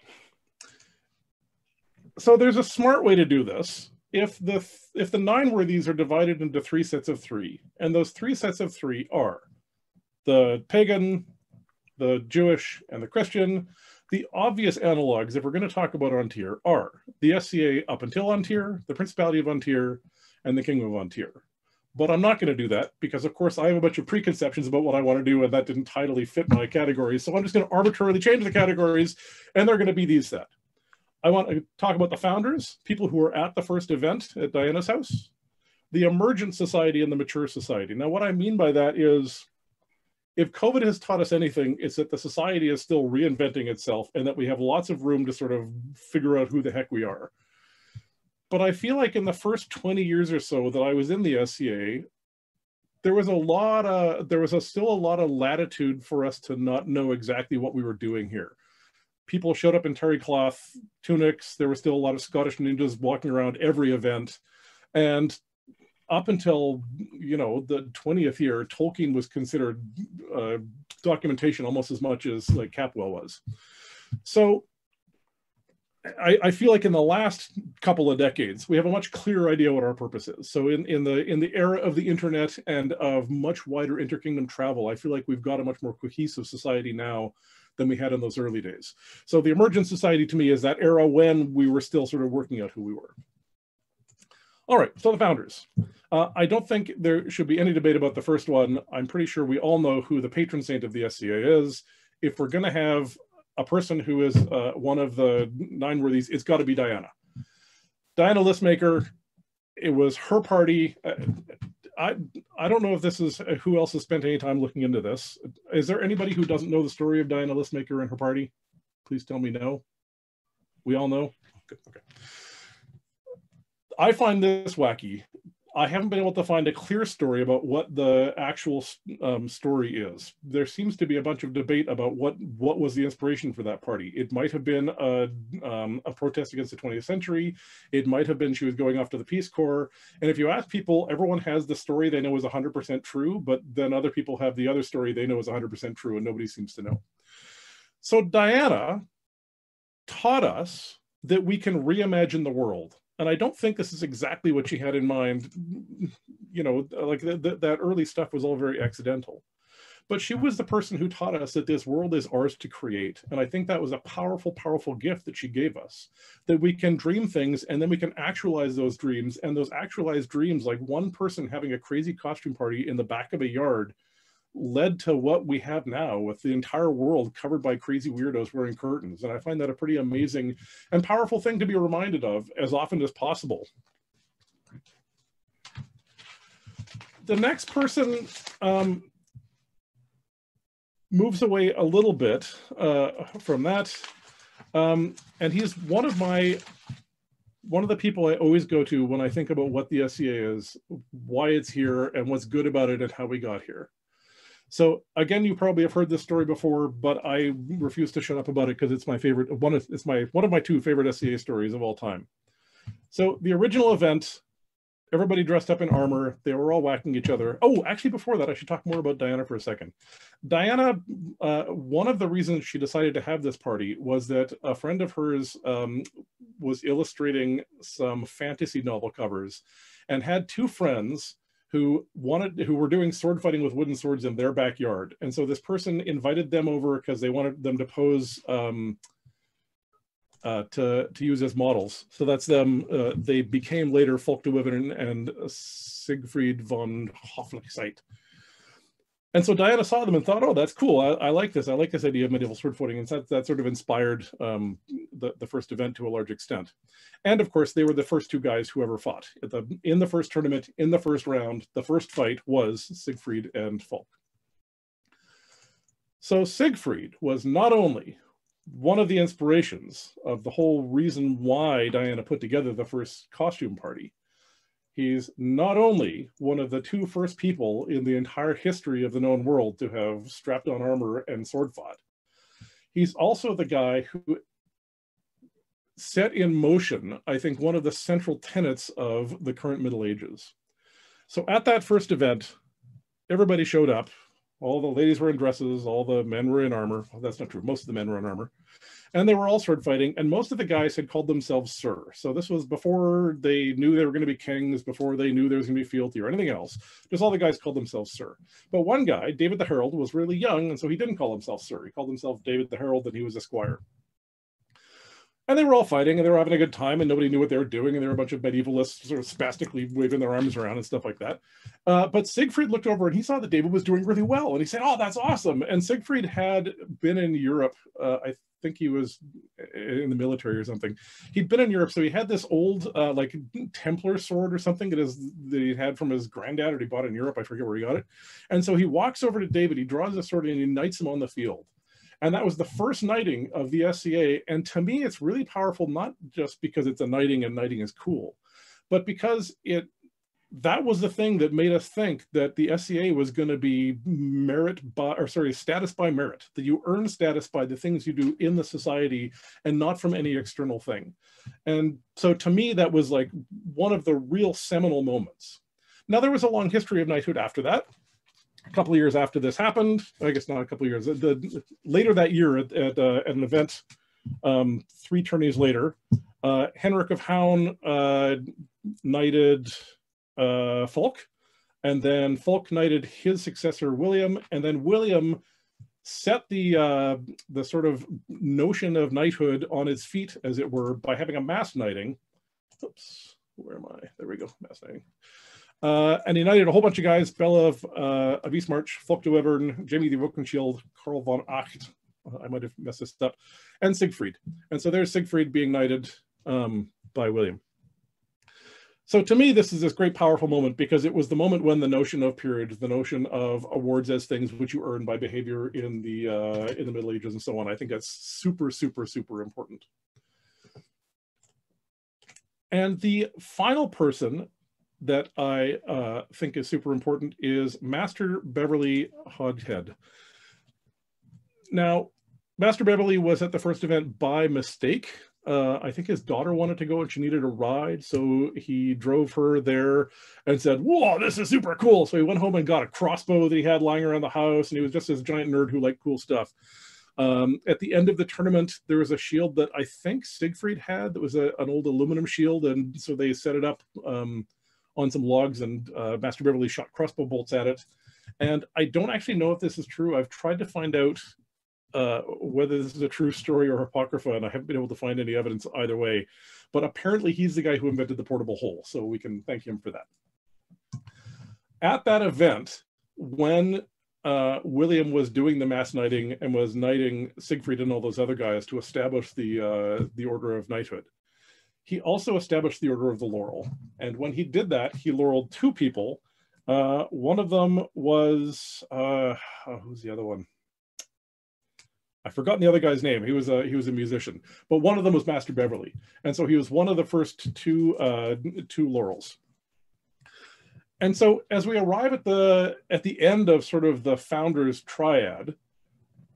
So there's a smart way to do this. If the 9 worthies are divided into 3 sets of 3, and those 3 sets of 3 are the pagan, the Jewish, and the Christian, the obvious analogs, if we're going to talk about An Tir, are the SCA up until An Tir, the Principality of An Tir, and the Kingdom of An Tir. But I'm not going to do that because, of course, I have a bunch of preconceptions about what I want to do, and that didn't tidily fit my categories. So I'm just going to arbitrarily change the categories, and they're going to be these set. I want to talk about the founders, people who were at the first event at Diana's house, the emergent society and the mature society. Now, what I mean by that is, if COVID has taught us anything, it's that the society is still reinventing itself and that we have lots of room to sort of figure out who the heck we are. But I feel like in the first 20 years or so that I was in the SCA, there was still a lot of latitude for us to not know exactly what we were doing here. People showed up in terry cloth tunics. There were still a lot of Scottish ninjas walking around every event. And up until, the 20th year, Tolkien was considered documentation almost as much as like Capwell was. So I feel like in the last couple of decades, we have a much clearer idea what our purpose is. So in the era of the internet and of much wider interkingdom travel, I feel like we've got a much more cohesive society now than we had in those early days. So the emergent society to me is that era when we were still sort of working out who we were. All right, so the founders. I don't think there should be any debate about the first one. I'm pretty sure we all know who the patron saint of the SCA is. If we're going to have a person who is one of the Nine Worthies, it's got to be Diana. Diana Listmaker, it was her party. I don't know if this is who else has spent any time looking into this. Is there anybody who doesn't know the story of Diana Listmaker and her party? Please tell me no. We all know? Good, okay. I find this wacky. I haven't been able to find a clear story about what the actual story is. There seems to be a bunch of debate about what was the inspiration for that party. It might have been a protest against the 20th century. It might have been she was going off to the Peace Corps. And if you ask people, everyone has the story they know is 100% true, but then other people have the other story they know is 100% true, and nobody seems to know. So Diana taught us that we can reimagine the world. And I don't think this is exactly what she had in mind. You know, like that early stuff was all very accidental. But she was the person who taught us that this world is ours to create. And I think that was a powerful, powerful gift that she gave us, that we can dream things and then we can actualize those dreams. And those actualized dreams, like one person having a crazy costume party in the back of a yard, led to what we have now with the entire world covered by crazy weirdos wearing curtains. And I find that a pretty amazing and powerful thing to be reminded of as often as possible. The next person moves away a little bit from that. And he's one of the people I always go to when I think about what the SCA is, why it's here, and what's good about it and how we got here. So again, you probably have heard this story before, but I refuse to shut up about it because it's my favorite. It's one of my two favorite SCA stories of all time. So the original event, everybody dressed up in armor. They were all whacking each other. Oh, actually, before that, I should talk more about Diana for a second. Diana, one of the reasons she decided to have this party was that a friend of hers was illustrating some fantasy novel covers and had two friends who were doing sword fighting with wooden swords in their backyard. And so this person invited them over because they wanted them to pose to use as models. So that's them. They became later Folk de Wiveren and Siegfried von Hoflichkeit. And so Diana saw them and thought, oh, that's cool. I like this. I like this idea of medieval sword fighting. And that sort of inspired the first event to a large extent. And of course, they were the first two guys who ever fought. In the first tournament, in the first round, the first fight was Siegfried and Folk. So Siegfried was not only one of the inspirations of the whole reason why Diana put together the first costume party. He's not only one of the two first people in the entire history of the known world to have strapped on armor and sword fought. He's also the guy who set in motion, I think, one of the central tenets of the current Middle Ages. So at that first event, everybody showed up. All the ladies were in dresses, all the men were in armor. Well, that's not true. Most of the men were in armor. And they were all sword fighting, and most of the guys had called themselves Sir. So this was before they knew they were going to be kings, before they knew there was going to be fealty or anything else. Just all the guys called themselves Sir. But one guy, David the Herald, was really young, and so he didn't call himself Sir. He called himself David the Herald, and he was a squire. And they were all fighting, and they were having a good time, and nobody knew what they were doing, and there were a bunch of medievalists sort of spastically waving their arms around and stuff like that. But Siegfried looked over, and he saw that David was doing really well, and he said, oh, that's awesome. And Siegfried had been in Europe. I think he was in the military or something. He'd been in Europe, so he had this old like Templar sword or something that he had from his granddad, or he bought in Europe. I forget where he got it. And so he walks over to David, he draws the sword, and he knights him on the field. And that was the first knighting of the SCA. And to me, it's really powerful, not just because it's a knighting and knighting is cool, but because that was the thing that made us think that the SCA was going to be status by merit, that you earn status by the things you do in the society and not from any external thing. And so to me, that was like one of the real seminal moments. Now, there was a long history of knighthood after that. A couple of years after this happened, I guess not a couple of years, later that year at an event 3 tourneys later, Henrik of Houn knighted Fulk, and then Fulk knighted his successor William, and then William set the sort of notion of knighthood on its feet, as it were, by having a mass knighting. Oops, where am I? There we go, mass knighting. And he knighted a whole bunch of guys: Bela of Vismarch, Fulk de Wevern, Jamie the Wokenshield, Karl von Acht, I might have messed this up, and Siegfried. And so there's Siegfried being knighted by William. So to me, this is this great, powerful moment, because it was the moment when the notion of peerage, the notion of awards as things which you earn by behavior in the Middle Ages and so on, I think that's super, super, super important. And the final person that I think is super important is Master Beverly Hodhead. Now, Master Beverly was at the first event by mistake. I think his daughter wanted to go and she needed a ride, so he drove her there and said, "Whoa, this is super cool." So he went home and got a crossbow that he had lying around the house, and he was just this giant nerd who liked cool stuff. At the end of the tournament, there was a shield that I think Siegfried had that was an old aluminum shield, and so they set it up on some logs, and Master Beverly shot crossbow bolts at it. And I don't actually know if this is true. I've tried to find out whether this is a true story or apocrypha, and I haven't been able to find any evidence either way. But apparently he's the guy who invented the portable hole, so we can thank him for that. At that event, when William was doing the mass knighting and was knighting Siegfried and all those other guys to establish the order of knighthood, he also established the Order of the Laurel. And when he did that, he laureled 2 people. One of them was, who's the other one? I've forgotten the other guy's name. He was a musician, but one of them was Master Beverly. And so he was one of the first two laurels. And so as we arrive at the end of sort of the founder's triad,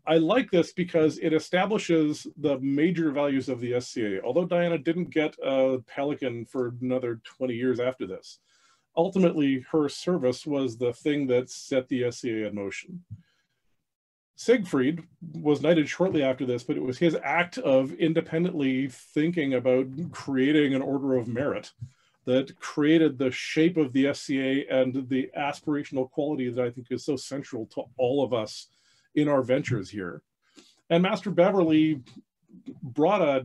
I like this because it establishes the major values of the SCA. Although Diana didn't get a Pelican for another 20 years after this, ultimately her service was the thing that set the SCA in motion. Siegfried was knighted shortly after this, but it was his act of independently thinking about creating an order of merit that created the shape of the SCA and the aspirational quality that I think is so central to all of us in our ventures here. And Master Beverly brought a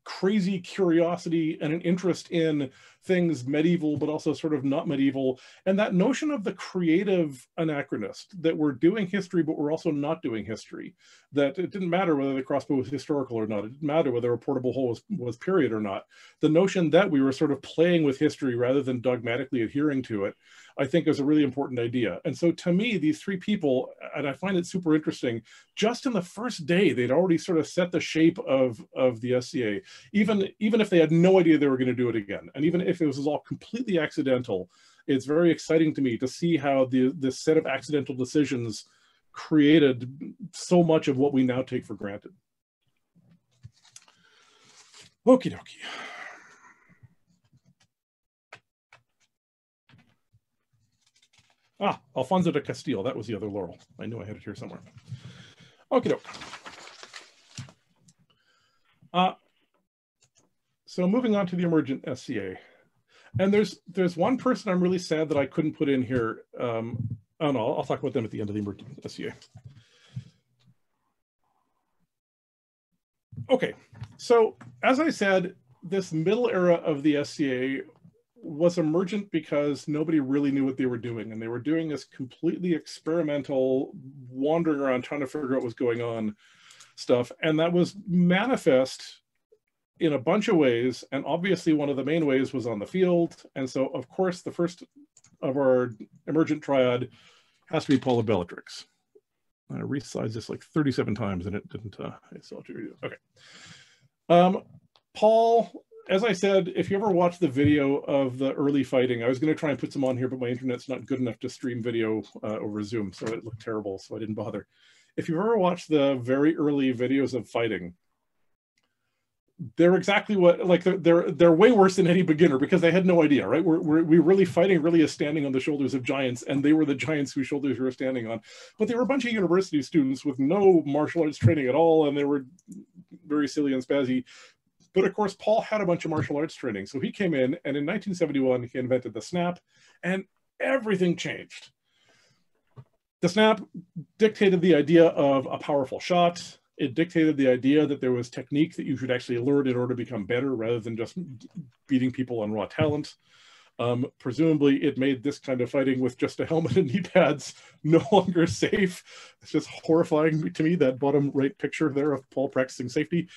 crazy curiosity and an interest in things medieval, but also sort of not medieval. And that notion of the creative anachronist, that we're doing history, but we're also not doing history. That it didn't matter whether the crossbow was historical or not. It didn't matter whether a portable hole was period or not. The notion that we were sort of playing with history rather than dogmatically adhering to it, I think is a really important idea. And so to me, these 3 people, and I find it super interesting, just in the first day, they'd already sort of set the shape of the SCA, even if they had no idea they were going to do it again. And even if it was all completely accidental, it's very exciting to me to see how this set of accidental decisions created so much of what we now take for granted. Okie dokie. Ah, Alfonso de Castile, that was the other laurel. I knew I had it here somewhere. Okie doke. So moving on to the emergent SCA. And there's one person I'm really sad that I couldn't put in here. Oh no, I'll talk about them at the end of the emergent SCA. Okay, so as I said, this middle era of the SCA was emergent because nobody really knew what they were doing, and they were doing this completely experimental, wandering around trying to figure out what was going on stuff, and that was manifest in a bunch of ways, and obviously one of the main ways was on the field. And so of course the first of our emergent triad has to be Paul of Bellatrix. I resized this like 37 times and it didn't, okay. Paul, as I said, if you ever watch the video of the early fighting, I was going to try and put some on here, but my internet's not good enough to stream video over Zoom, so it looked terrible, so I didn't bother. If you've ever watched the very early videos of fighting, they're exactly what, like they're way worse than any beginner because they had no idea, right? We're really fighting really is standing on the shoulders of giants, and they were the giants whose shoulders we were standing on. But they were a bunch of university students with no martial arts training at all, and they were very silly and spazzy. But of course, Paul had a bunch of martial arts training. So he came in, and in 1971, he invented the snap, and everything changed. The snap dictated the idea of a powerful shot. It dictated the idea that there was technique that you should actually learn in order to become better rather than just beating people on raw talent. Presumably, it made this kind of fighting with just a helmet and knee pads no longer safe. It's just horrifying to me, that bottom right picture there of Paul practicing safety.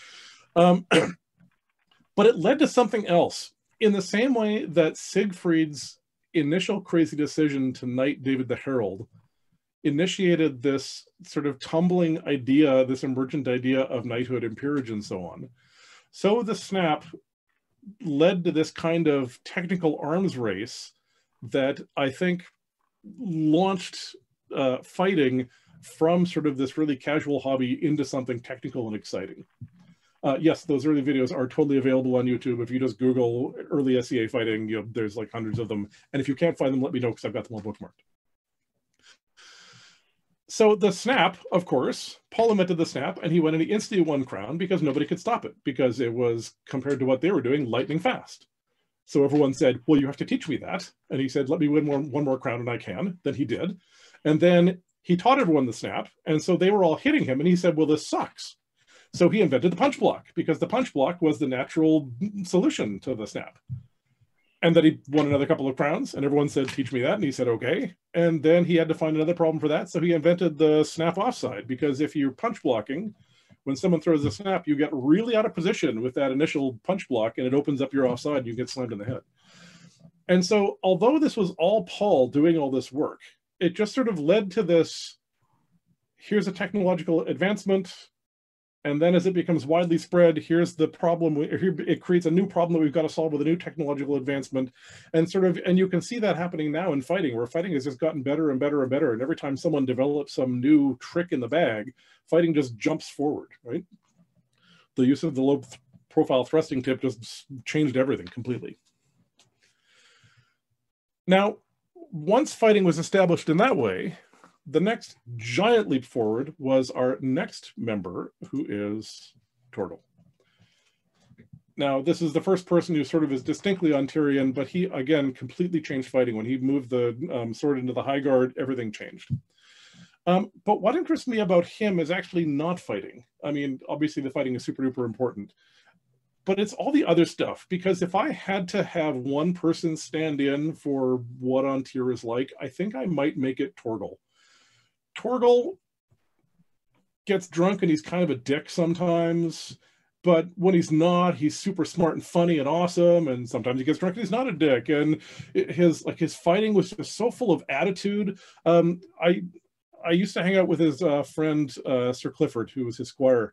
But it led to something else. In the same way that Siegfried's initial crazy decision to knight David the Herald initiated this sort of tumbling idea, this emergent idea of knighthood and peerage and so on, so the snap led to this kind of technical arms race that I think launched fighting from sort of this really casual hobby into something technical and exciting. Yes, those early videos are totally available on YouTube. If you just Google early SCA fighting, there's like hundreds of them. And if you can't find them, let me know, because I've got them all bookmarked. So the snap, of course, Paul invented the snap, and he went and he instantly won crown because nobody could stop it, because it was, compared to what they were doing, lightning fast. So everyone said, well, you have to teach me that. And he said, let me win one more crown and I can. Then he did. And then he taught everyone the snap. And so they were all hitting him. And he said, well, this sucks. So he invented the punch block, because the punch block was the natural solution to the snap. And then he won another couple of crowns, and everyone said, teach me that. And he said, okay. And then he had to find another problem for that. So he invented the snap offside, because if you're punch blocking, when someone throws a snap, you get really out of position with that initial punch block, and it opens up your offside and you get slammed in the head. And so although this was all Paul doing all this work, it just sort of led to this, here's a technological advancement. And then as it becomes widely spread, here's the problem. It creates a new problem that we've got to solve with a new technological advancement. And you can see that happening now in fighting, where fighting has just gotten better and better and better. And every time someone develops some new trick in the bag, fighting just jumps forward, right? The use of the low profile thrusting tip just changed everything completely. Now, once fighting was established in that way, the next giant leap forward was our next member, who is Torgal. Now, this is the first person who sort of is distinctly An Tirian, but he, again, completely changed fighting. When he moved the sword into the high guard, everything changed. But what interests me about him is actually not fighting. I mean, obviously the fighting is super duper important, but it's all the other stuff. Because if I had to have one person stand in for what An Tir is like, I think I might make it Torgal. Torgal gets drunk and he's kind of a dick sometimes, but when he's not, he's super smart and funny and awesome. And sometimes he gets drunk and he's not a dick. And his fighting was just so full of attitude. I used to hang out with his friend, Sir Clifford, who was his squire.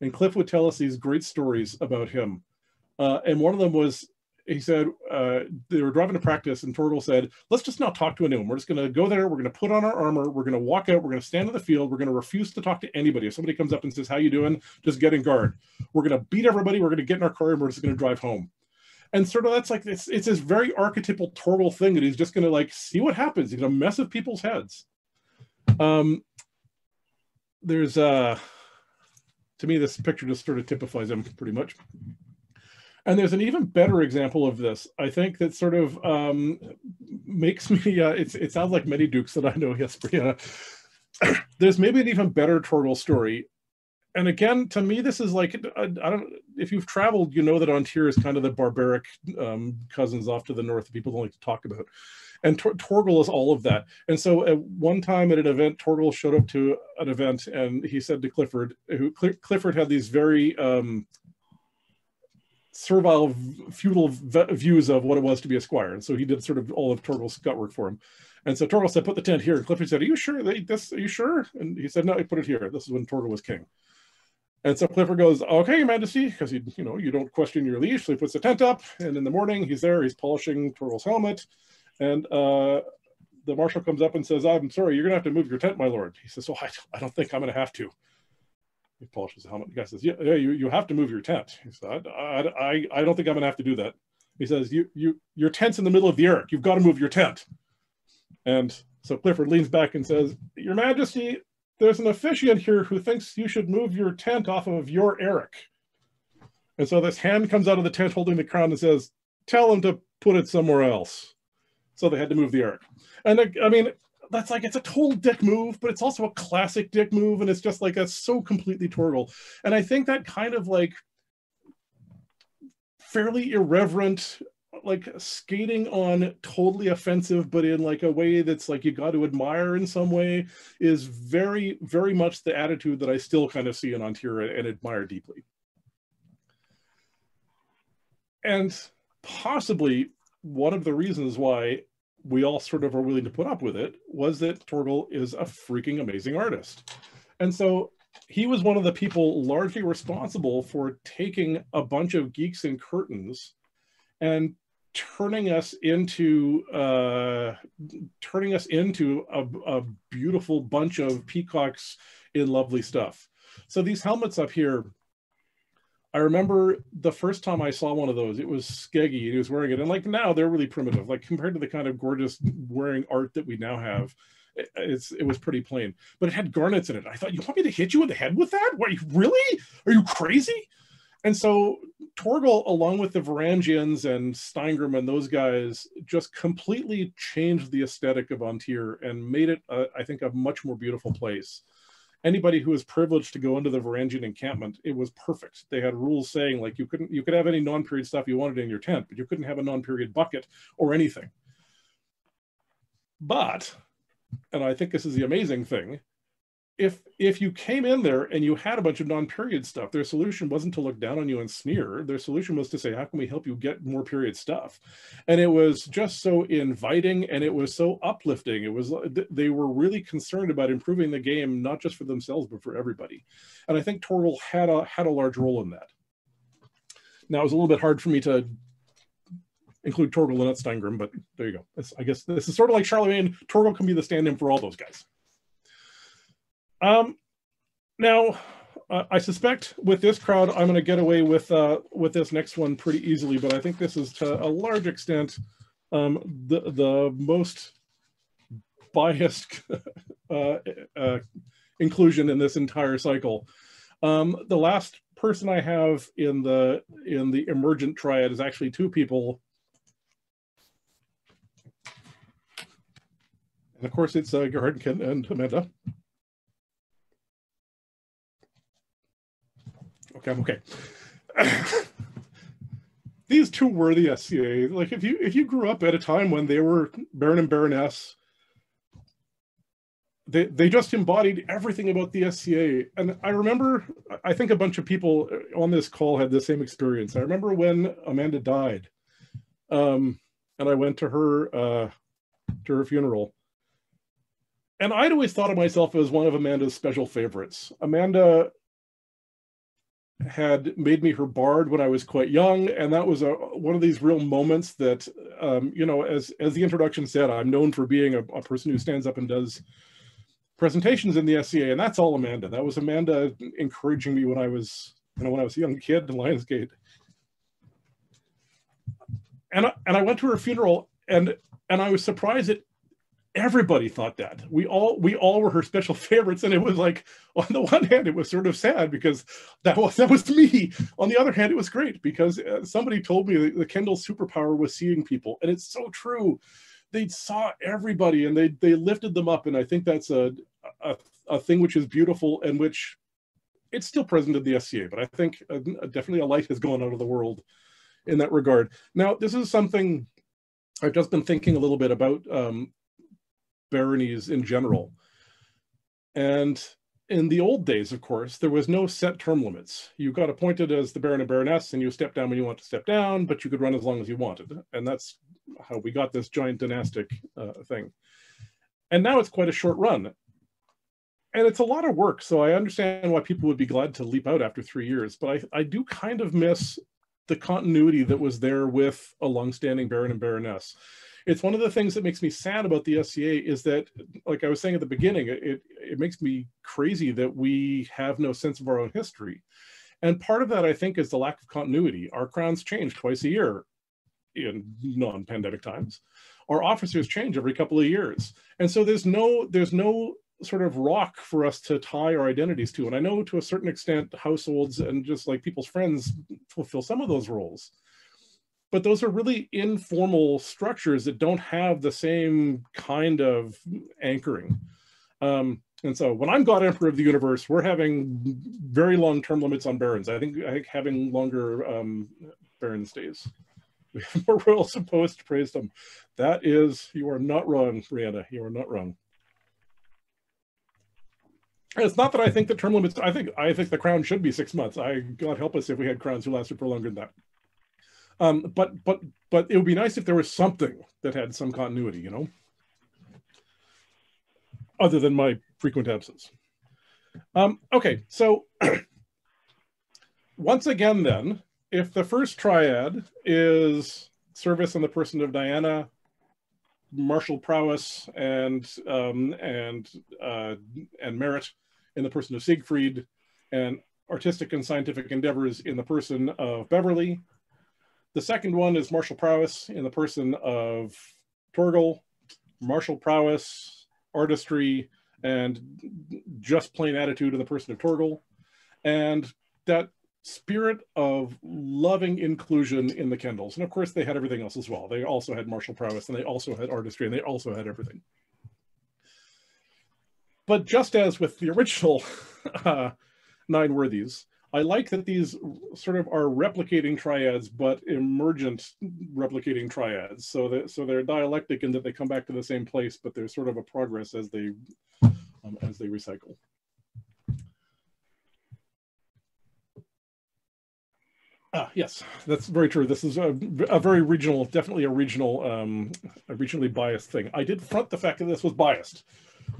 And Cliff would tell us these great stories about him. And one of them was, he said, they were driving to practice, and Torgal said, let's just not talk to anyone. We're just going to go there. We're going to put on our armor. We're going to walk out. We're going to stand in the field. We're going to refuse to talk to anybody. If somebody comes up and says, how you doing? Just get in guard. We're going to beat everybody. We're going to get in our car, and we're just going to drive home. And sort of that's like, it's this very archetypal Torgal thing that he's just going to like see what happens. He's going to mess with people's heads. There's, to me, this picture just sort of typifies him pretty much. And there's an even better example of this, I think, that sort of makes me, it sounds like many dukes that I know, yes, Bria. There's maybe an even better Torgal story. And again, to me, this is like, I don't, if you've traveled, you know that An Tir is kind of the barbaric cousins off to the north that people don't like to talk about. And Torgal is all of that. And so at one time at an event, Torgal showed up to an event and he said to Clifford, Clifford had these very, servile, feudal views of what it was to be a squire. And so he did sort of all of Torgal's gut work for him. And so Torgal said, put the tent here. And Clifford said, are you sure? Are you sure? And he said, no, I put it here. This is when Torgal was king. And so Clifford goes, okay, Your Majesty, because you don't question your liege. So he puts the tent up, and in the morning he's there, he's polishing Torgal's helmet. And the marshal comes up and says, I'm sorry, you're gonna have to move your tent, my lord. He says, oh, I don't think I'm gonna have to. He polishes the helmet. The guy says, yeah, you have to move your tent. He said, I don't think I'm gonna have to do that. He says, your tent's in the middle of the Eric. You've got to move your tent. And so Clifford leans back and says, Your Majesty, there's an officiant here who thinks you should move your tent off of your Eric. And so this hand comes out of the tent holding the crown and says, tell him to put it somewhere else. So they had to move the ark. And I mean, that's like, it's a total dick move, but it's also a classic dick move. And it's just like, that's so completely Torgal. And I think that kind of like fairly irreverent, like skating on totally offensive, but in like a way that's like you got to admire in some way, is very, very much the attitude that I still kind of see in An Tir and admire deeply. And possibly one of the reasons why we all sort of are willing to put up with it was that Torgal is a freaking amazing artist. And so he was one of the people largely responsible for taking a bunch of geeks in curtains and turning us into a beautiful bunch of peacocks in lovely stuff. So these helmets up here, I remember the first time I saw one of those, it was Skeggy and he was wearing it. And like now they're really primitive, like compared to the kind of gorgeous wearing art that we now have. It was pretty plain, but it had garnets in it. I thought, you want me to hit you in the head with that? What, really? Are you crazy? And so Torgal, along with the Varangians and Steingrim and those guys, just completely changed the aesthetic of An Tir and made it, I think, a much more beautiful place. Anybody who was privileged to go into the Varangian encampment, it was perfect. They had rules saying like you could have any non-period stuff you wanted in your tent, but you couldn't have a non-period bucket or anything. But, and I think this is the amazing thing, if you came in there and you had a bunch of non-period stuff, their solution wasn't to look down on you and sneer. Their solution was to say, how can we help you get more period stuff? And it was just so inviting and it was so uplifting. It was, they were really concerned about improving the game, not just for themselves, but for everybody. And I think Torgal had a large role in that. Now, it was a little bit hard for me to include Torgal and not Steingrim, but there you go. I guess this is sort of like Charlemagne. Torgal can be the stand-in for all those guys. Now, I suspect with this crowd, I'm going to get away with this next one pretty easily, but I think this is to a large extent the most biased inclusion in this entire cycle. The last person I have in the emergent triad is actually two people. And of course, it's Gerhard and Amanda. Okay, I'm okay. These two were the SCA. Like if you grew up at a time when they were Baron and Baroness, they just embodied everything about the SCA. And I remember, I think a bunch of people on this call had the same experience. I remember when Amanda died, and I went to her funeral. And I'd always thought of myself as one of Amanda's special favorites. Amanda had made me her bard when I was quite young, and that was one of these real moments that, you know, as the introduction said, I'm known for being a person who stands up and does presentations in the SCA, and that's all Amanda. That was Amanda encouraging me when I was, you know, when I was a young kid in Lionsgate. And I went to her funeral, and I was surprised that everybody thought that. We all were her special favorites, and it was like, on the one hand, it was sort of sad because that was me. On the other hand, it was great because somebody told me that the Kendall's superpower was seeing people, and it's so true. They saw everybody and they lifted them up, and I think that's a thing which is beautiful and which it's still present in the SCA, but I think definitely a light has gone out of the world in that regard. Now, this is something I've just been thinking a little bit about baronies in general. And in the old days, of course, there was no set term limits. You got appointed as the Baron and Baroness and you stepped down when you want to step down, but you could run as long as you wanted. And that's how we got this giant dynastic thing. And now it's quite a short run. And it's a lot of work, so I understand why people would be glad to leap out after 3 years, but I do kind of miss the continuity that was there with a longstanding Baron and Baroness. It's one of the things that makes me sad about the SCA is that, like I was saying at the beginning, it makes me crazy that we have no sense of our own history. And part of that, I think, is the lack of continuity. Our crowns change twice a year in non-pandemic times. Our officers change every couple of years. And so there's no sort of rock for us to tie our identities to. And I know to a certain extent, households and just like people's friends fulfill some of those roles. But those are really informal structures that don't have the same kind of anchoring. And so when I'm God Emperor of the universe, we're having very long term limits on barons. I think having longer baron stays. We have more royals opposed to praise them. That is, you are not wrong, Brianna. You are not wrong. And it's not that I think the term limits, I think the crown should be 6 months. God help us if we had crowns who lasted for longer than that. But it would be nice if there was something that had some continuity, you know, other than my frequent absence. Okay, so once again then, if the first triad is service in the person of Diana, martial prowess, and merit in the person of Siegfried, and artistic and scientific endeavors in the person of Beverly, the second one is martial prowess in the person of Torgal, martial prowess, artistry, and just plain attitude in the person of Torgal, and that spirit of loving inclusion in the Kendalls. And of course they had everything else as well. They also had martial prowess, and they also had artistry, and they also had everything. But just as with the original Nine Worthies, I like that these sort of are replicating triads, but emergent replicating triads. So they're dialectic in that they come back to the same place, but there's sort of a progress as they recycle. Yes, that's very true. This is a very regional, definitely a regionally biased thing. I did front the fact that this was biased.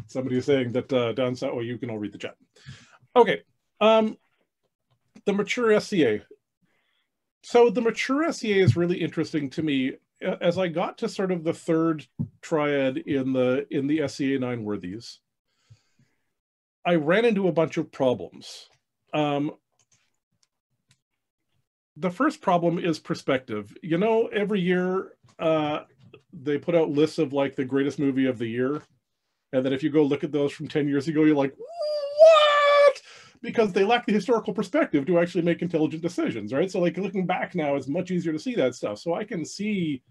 Somebody is saying that down south. Oh, you can all read the chat. Okay. The Mature SCA. So the Mature SCA is really interesting to me. As I got to sort of the third triad in the SCA Nine Worthies, I ran into a bunch of problems. The first problem is perspective. You know, every year they put out lists of like the greatest movie of the year. And then if you go look at those from 10 years ago, you're like, what? Because they lack the historical perspective to actually make intelligent decisions, right? So like looking back now, it's much easier to see that stuff. So I can see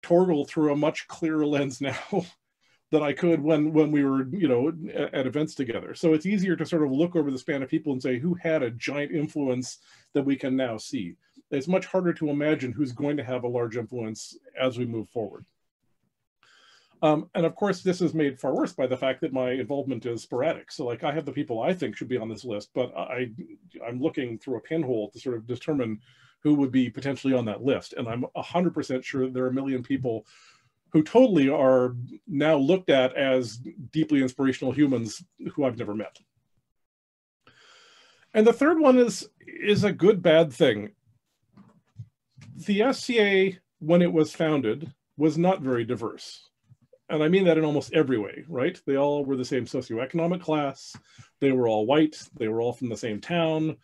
Torgal through a much clearer lens now than I could when we were, you know, at events together. So it's easier to sort of look over the span of people and say who had a giant influence that we can now see. It's much harder to imagine who's going to have a large influence as we move forward. And of course, this is made far worse by the fact that my involvement is sporadic. So like I have the people I think should be on this list, but I'm looking through a pinhole to sort of determine who would be potentially on that list. And I'm 100% sure there are a million people who totally are now looked at as deeply inspirational humans who I've never met. And the third one is a good, bad thing. The SCA, when it was founded, was not very diverse. And I mean that in almost every way, right? They all were the same socioeconomic class. They were all white. They were all from the same town.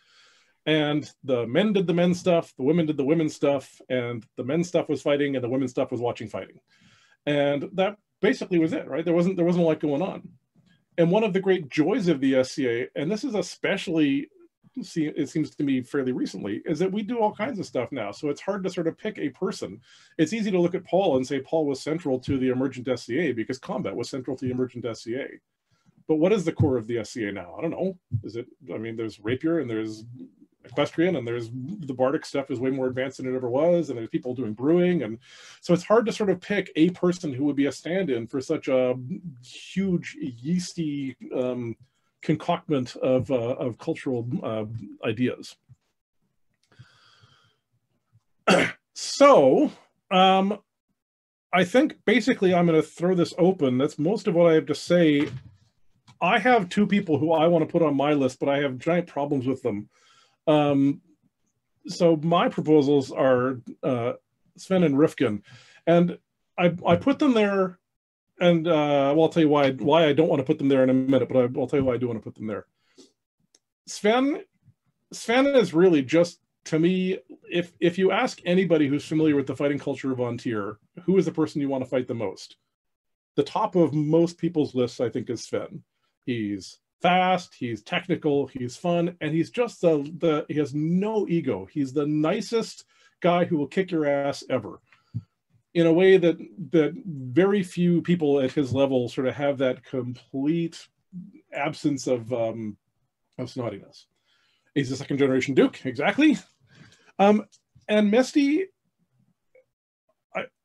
And the men did the men's stuff, the women did the women's stuff, and the men's stuff was fighting and the women's stuff was watching fighting. And that basically was it, right? There wasn't a lot going on. And one of the great joys of the SCA, and this is especially, it seems to me fairly recently, is that we do all kinds of stuff now. So it's hard to sort of pick a person. It's easy to look at Paul and say Paul was central to the emergent SCA because combat was central to the emergent SCA. But what is the core of the SCA now? I don't know. Is it, I mean, there's rapier and there's equestrian and there's the bardic stuff is way more advanced than it ever was. And there's people doing brewing. And so it's hard to sort of pick a person who would be a stand-in for such a huge yeasty concoctment of cultural ideas. So I think basically I'm going to throw this open. That's most of what I have to say. I have two people who I want to put on my list, but I have giant problems with them. So my proposals are Sven and Rifkin, and I put them there. And well, I'll tell you why I don't want to put them there in a minute, but I'll tell you why I do want to put them there. Sven is really just, to me, if you ask anybody who's familiar with the fighting culture of An Tir, who is the person you want to fight the most? The top of most people's lists, I think, is Sven. He's fast, he's technical, he's fun, and he's just he has no ego. He's the nicest guy who will kick your ass ever, in a way that very few people at his level sort of have that complete absence of snottiness. He's a second generation Duke, exactly. And Misty,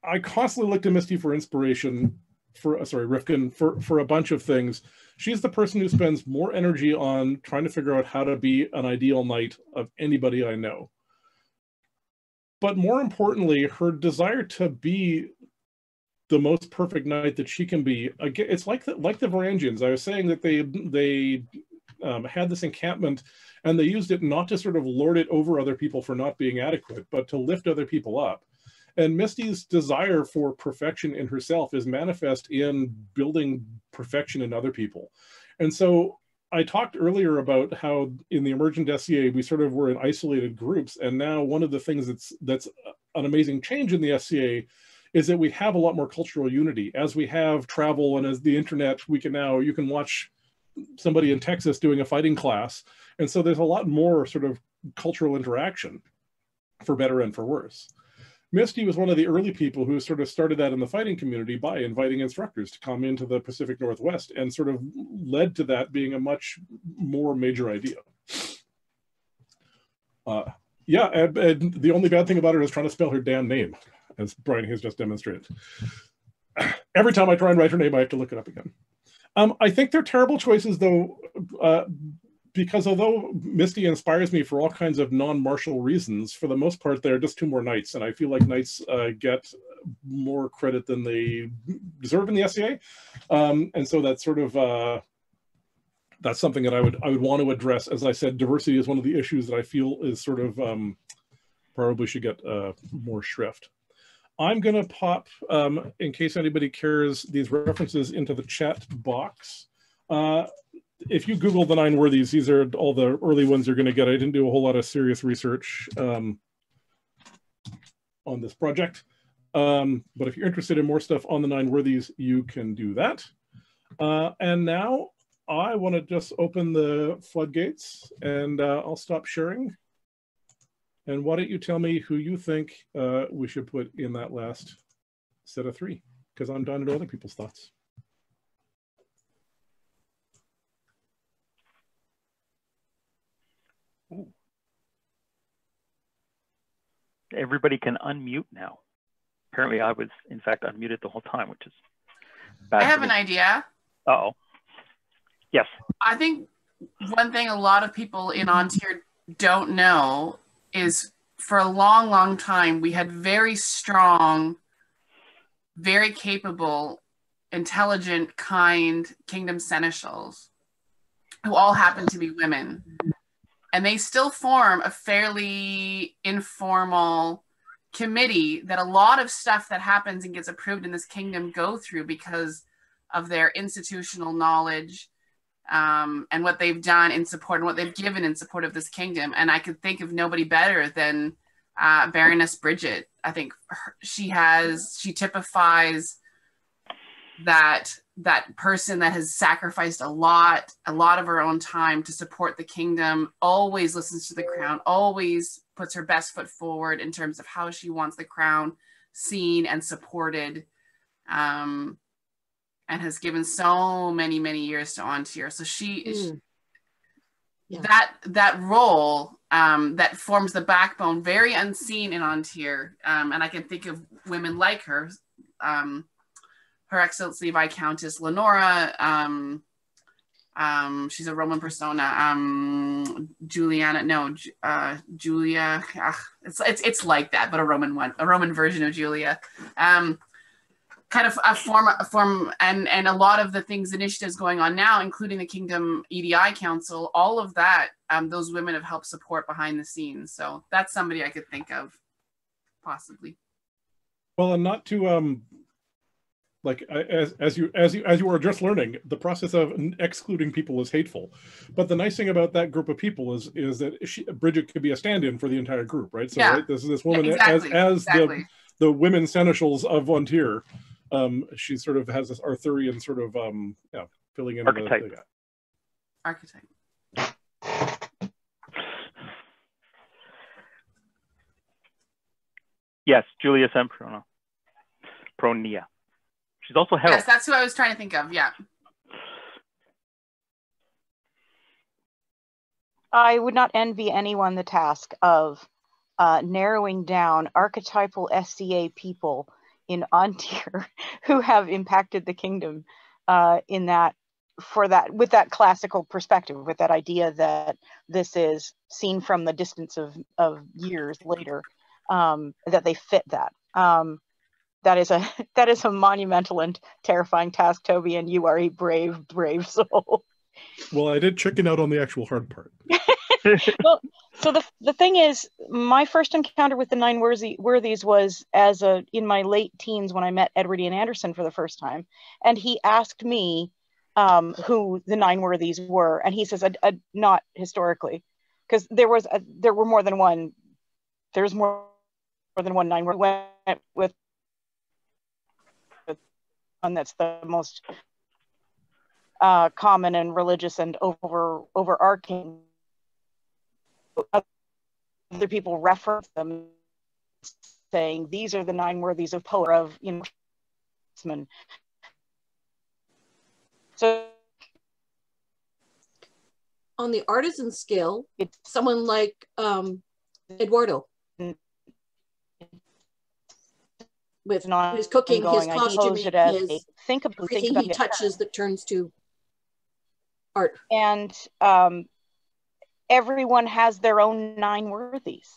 I constantly look to Misty for inspiration, Rifkin, for a bunch of things. She's the person who spends more energy on trying to figure out how to be an ideal knight of anybody I know. But more importantly, her desire to be the most perfect knight that she can be. Again, it's like the Varangians. I was saying that they had this encampment, and they used it not to sort of lord it over other people for not being adequate, but to lift other people up. And Misty's desire for perfection in herself is manifest in building perfection in other people. And so I talked earlier about how in the emergent SCA, we sort of were in isolated groups. And now one of the things that's an amazing change in the SCA is that we have a lot more cultural unity. As we have travel and as the internet, you can watch somebody in Texas doing a fighting class. And so there's a lot more sort of cultural interaction, for better and for worse. Misty was one of the early people who sort of started that in the fighting community by inviting instructors to come into the Pacific Northwest, and sort of led to that being a much more major idea. And the only bad thing about her is trying to spell her damn name, as Brian has just demonstrated. Every time I try and write her name, I have to look it up again. I think they're terrible choices, though, because although Misty inspires me for all kinds of non-martial reasons, for the most part, they're just two more knights, and I feel like knights get more credit than they deserve in the SCA, and so that's sort of that's something that I would want to address. As I said, diversity is one of the issues that I feel is sort of probably should get more shrift. I'm going to pop, in case anybody cares, these references into the chat box. If you Google the Nine Worthies, these are all the early ones you're going to get. I didn't do a whole lot of serious research on this project. But if you're interested in more stuff on the Nine Worthies, you can do that. And now I want to just open the floodgates, and I'll stop sharing. And why don't you tell me who you think we should put in that last set of three? Because I'm dying to know other people's thoughts. Ooh. Everybody can unmute now. Apparently I was, in fact, unmuted the whole time, which is bad. I have an idea. Uh-oh. Yes. I think one thing a lot of people in An Tir don't know is for a long, long time, we had very strong, very capable, intelligent, kind kingdom seneschals who all happen to be women. And they still form a fairly informal committee that a lot of stuff that happens and gets approved in this kingdom go through because of their institutional knowledge and what they've done in support and what they've given in support of this kingdom. And I could think of nobody better than Baroness Bridget. I think she typifies that person that has sacrificed a lot of her own time to support the kingdom, always listens to the crown, always puts her best foot forward in terms of how she wants the crown seen and supported, and has given so many years to An Tir. So that role that forms the backbone, very unseen in An Tir, and I can think of women like her, Her Excellency Viscountess Lenora, she's a Roman persona, Julia, it's like that, but a Roman version of Julia. Kind of a form, and a lot of the initiatives going on now, including the Kingdom EDI Council, all of that, those women have helped support behind the scenes. So that's somebody I could think of, possibly. Well, and not to as you were just learning, the process of excluding people is hateful. But the nice thing about that group of people is that Bridget could be a stand-in for the entire group, right? So right, this woman, exactly. The women seneschals of An Tir. She sort of has this Arthurian sort of filling in archetype. Archetype. Yes, Julia Semprona. Pronia. She's also Herald. Yes, that's who I was trying to think of. Yeah. I would not envy anyone the task of narrowing down archetypal SCA people in An Tir who have impacted the kingdom with that classical perspective, with that idea that this is seen from the distance of years later, that they fit that. That is a monumental and terrifying task, Toby, and you are a brave, brave soul. Well, I did chicken out on the actual hard part. Well, so the thing is, my first encounter with the Nine Worthies was in my late teens when I met Edward Ian Anderson for the first time, and he asked me who the Nine Worthies were, and he says, not historically, because there were more than one. There's more than one Nine Worthies. Went with one that's the most common and religious and overarching. Other people reference them, saying these are the Nine Worthies of poet of So on the artisan scale, it's someone like Eduardo with his cooking, his costuming, everything he touches that turns to art. And everyone has their own Nine Worthies.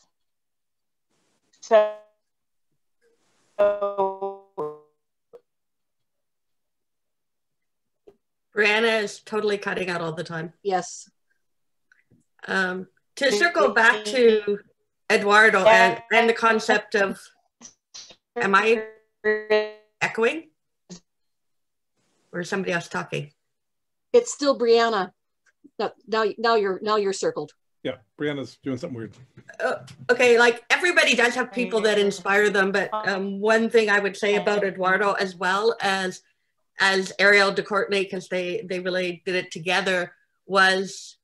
So Brianna is totally cutting out all the time. Yes. To circle back to Eduardo and the concept of, am I echoing? Or is somebody else talking? It's still Brianna. Now you're circled. Yeah, Brianna's doing something weird. Okay, like everybody does have people that inspire them, but one thing I would say about Eduardo, as well as Ariel de Courtenay, because they really did it together, was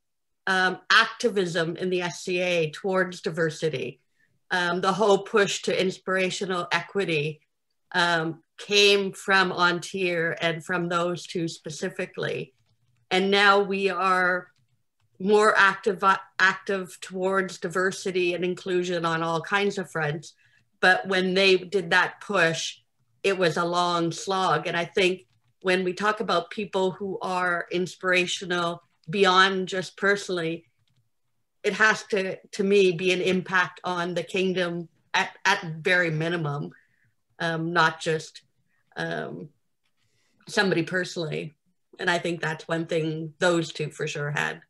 activism in the SCA towards diversity. The whole push to inspirational equity came from An Tir and from those two specifically. And now we are more active towards diversity and inclusion on all kinds of fronts. But when they did that push, it was a long slog. And I think when we talk about people who are inspirational beyond just personally, it has to me, be an impact on the kingdom at very minimum, not just somebody personally. And I think that's one thing those two for sure had.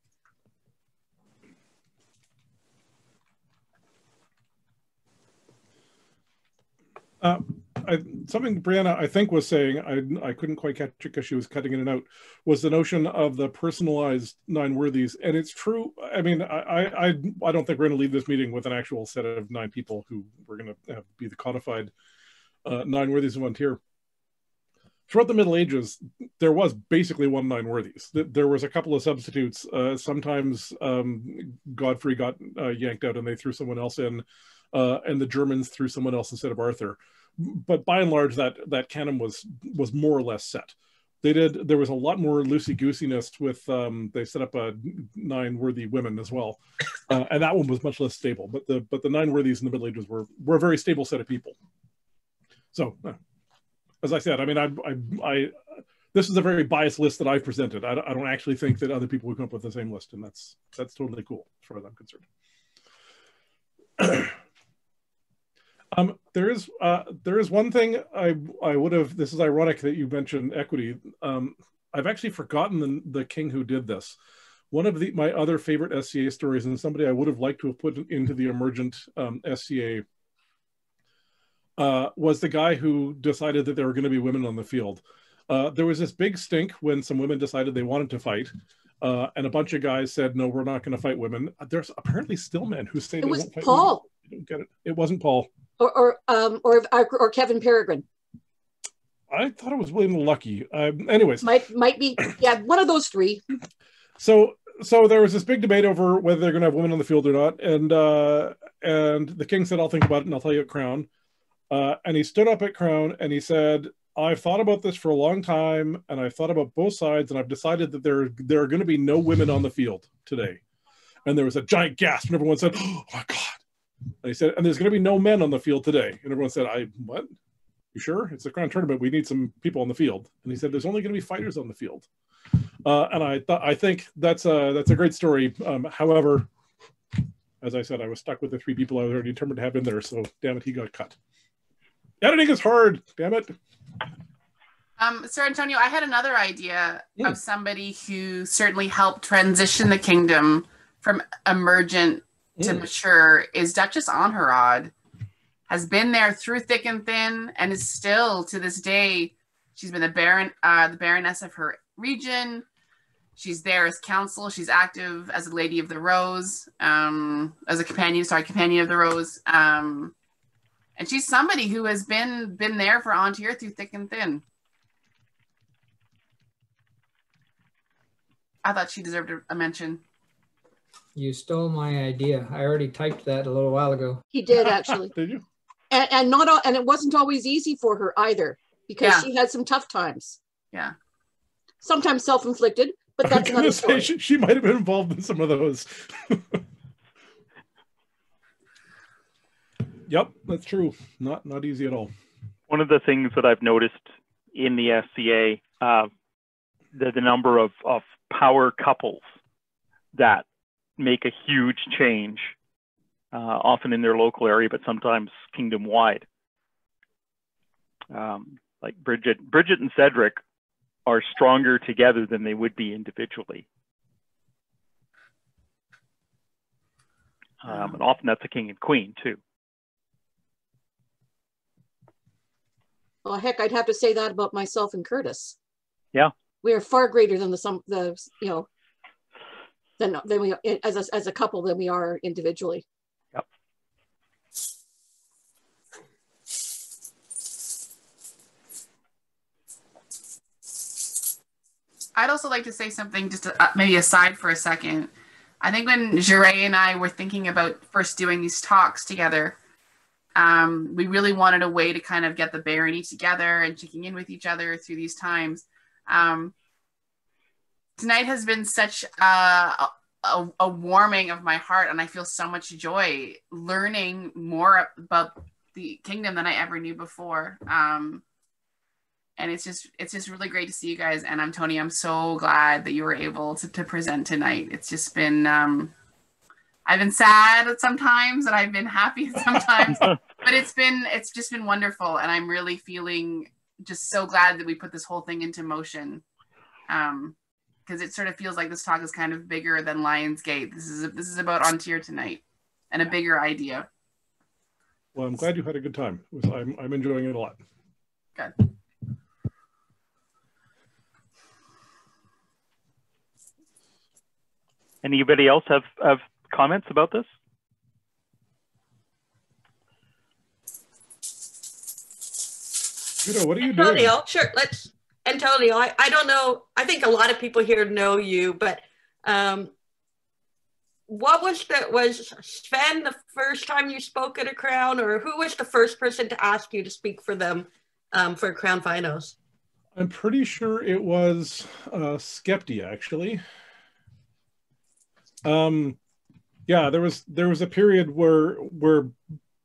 Something Brianna, I think, was saying, I couldn't quite catch it because she was cutting in and out, was the notion of the personalized Nine Worthies. And it's true. I mean, I don't think we're going to leave this meeting with an actual set of 9 people who we're going to have be the codified Nine Worthies of An Tir. Throughout the Middle Ages, there was basically one Nine Worthies. There was a couple of substitutes. Sometimes Godfrey got yanked out and they threw someone else in, and the Germans threw someone else instead of Arthur. But by and large, that canon was more or less set. There was a lot more loosey-goosiness with, they set up a 9 worthy women as well. And that one was much less stable. But the 9 worthies in the Middle Ages were a very stable set of people. So, as I said, I mean, this is a very biased list that I've presented. I don't actually think that other people would come up with the same list, and that's totally cool as far as I'm concerned. There is one thing I would have. This is ironic that you mentioned equity. I've actually forgotten the king who did this. One of my other favorite SCA stories, and somebody I would have liked to have put into the emergent SCA, was the guy who decided that there were going to be women on the field. There was this big stink when some women decided they wanted to fight, and a bunch of guys said, "No, we're not going to fight women." There's apparently still men who say they won't fight Paul. Women. I don't get it. It wasn't Paul. Or Kevin Peregrine. I thought it was William the Lucky. Anyways, might be, yeah, one of those 3. So there was this big debate over whether they're going to have women on the field or not, and the king said, "I'll think about it, and I'll tell you at Crown." And he stood up at Crown and he said, "I've thought about this for a long time, and I've thought about both sides, and I've decided that there are going to be no women on the field today." And there was a giant gasp, and everyone said, "Oh my God!" And he said, "And there's going to be no men on the field today." And everyone said, "What? You sure? It's a Crown tournament. We need some people on the field." And he said, "There's only going to be fighters on the field." And I think that's a great story. However, as I said, I was stuck with the 3 people I was already determined to have in there. So damn it, he got cut. Editing is hard. Damn it. Sir Antonio, I had another idea of somebody who certainly helped transition the kingdom from emergent to mature. Is Duchess Anharad. Has been there through thick and thin, and is still to this day. She's been the Baroness of her region. She's there as counsel. She's active as a Lady of the Rose, as a companion of the Rose. And she's somebody who has been there for An Tir through thick and thin. I thought she deserved a mention. You stole my idea. I already typed that a little while ago. He did, actually. Did you? And it wasn't always easy for her either, because she had some tough times. Yeah. Sometimes self-inflicted, but that's another story. She might have been involved in some of those. Yep, that's true. Not easy at all. One of the things that I've noticed in the SCA, the number of power couples that make a huge change, often in their local area, but sometimes kingdom-wide. Like Bridget and Cedric are stronger together than they would be individually. And often that's a king and queen too. Well, heck, I'd have to say that about myself and Curtis. Yeah. We are far greater than than we as a couple than we are individually. Yep. I'd also like to say something just maybe aside for a second. I think when Jure and I were thinking about first doing these talks together, we really wanted a way to kind of get the barony together and checking in with each other through these times. Tonight has been such a warming of my heart, and I feel so much joy learning more about the kingdom than I ever knew before. And it's just really great to see you guys. And Tony, I'm so glad that you were able to present tonight. It's just been, I've been sad sometimes and I've been happy sometimes, but it's just been wonderful. And I'm really feeling just so glad that we put this whole thing into motion. Because it sort of feels like this talk is kind of bigger than Lionsgate. This is about An Tir tonight and a bigger idea. Well, I'm glad you had a good time. I'm enjoying it a lot. Good. Anybody else have comments about this? What are you doing? Antonio, sure, let's. Antonio, I don't know. I think a lot of people here know you, but what was Sven the first time you spoke at a Crown, or who was the first person to ask you to speak for them for Crown Finals? I'm pretty sure it was Skepti, actually. Yeah, there was a period where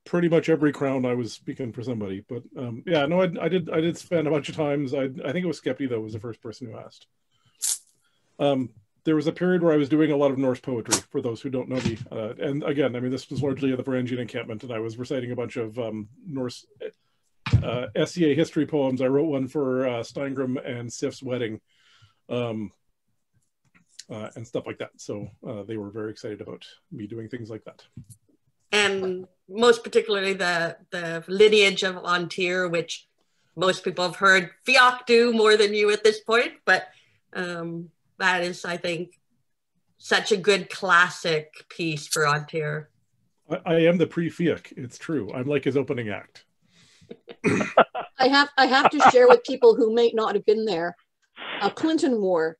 pretty much every Crown I was speaking for somebody, but yeah, no, I did spend a bunch of times. I think it was Skepti though was the first person who asked. There was a period where I was doing a lot of Norse poetry, for those who don't know me, and again, I mean, this was largely at the Varangian encampment, and I was reciting a bunch of Norse SCA history poems. I wrote one for Steingrim and Sif's wedding. And stuff like that. So they were very excited about me doing things like that. And most particularly the lineage of An Tir, which most people have heard Fiach do more than you at this point, but that is, I think, such a good classic piece for An Tir. I am the pre-Fiach, it's true. I'm like his opening act. I have to share with people who may not have been there, a Clinton War.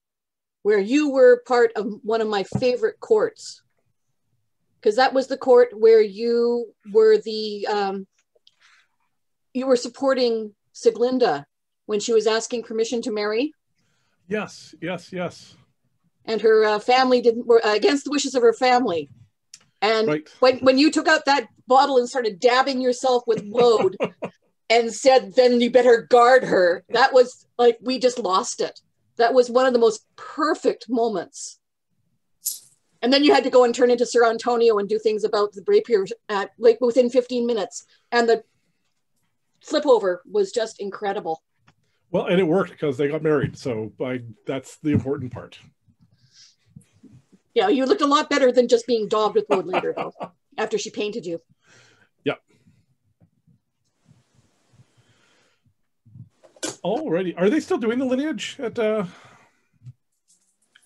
where you were part of one of my favorite courts. Because that was the court where you were you were supporting Sieglinde when she was asking permission to marry. Yes, yes, yes. And her family were against the wishes of her family. And right. when you took out that bottle and started dabbing yourself with woad and said, then you better guard her, that was like, we just lost it. That was one of the most perfect moments. And then you had to go and turn into Sir Antonio and do things about the rapier like within 15 minutes. And the flip over was just incredible. Well, and it worked because they got married. So that's the important part. Yeah, you looked a lot better than just being daubed with wood later, though, after she painted you. Yep. Alrighty. Are they still doing the lineage at current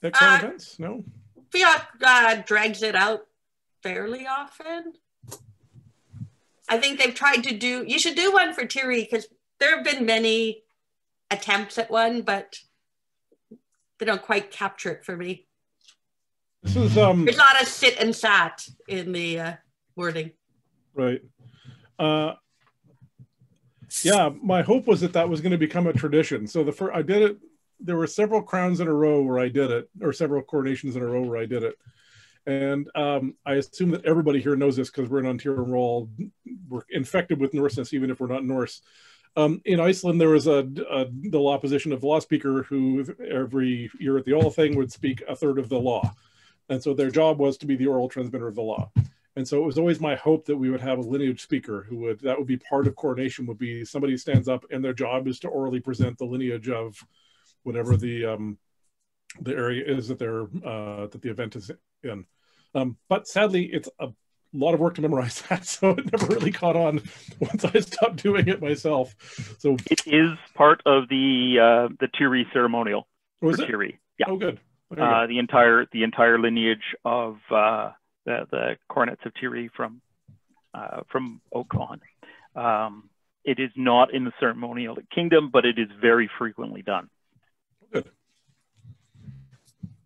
events? No? Fiat drags it out fairly often. I think they've tried to do, you should do one for Thierry, because there have been many attempts at one, but they don't quite capture it for me. This is there's a lot of sit and sat in the wording. Right. Yeah, my hope was that was going to become a tradition. So I did it. There were several crowns in a row where I did it, or several coronations in a row where I did it. And I assume that everybody here knows this because we're in An Tir and we're infected with Norseness, even if we're not Norse. In Iceland, there was the law position of the law speaker who every year at the Oral thing would speak a third of the law. And so their job was to be the oral transmitter of the law. And so it was always my hope that we would have a lineage speaker that would be part of coronation, would be somebody who stands up and their job is to orally present the lineage of whatever the area is that that the event is in. But sadly, it's a lot of work to memorize that, so it never really caught on once I stopped doing it myself. So it is part of the Thierry ceremonial. Was for it? Thierry. Yeah. Oh, good. The entire lineage of the coronets of Thierry from Oakland. It is not in the ceremonial kingdom, but it is very frequently done. Good.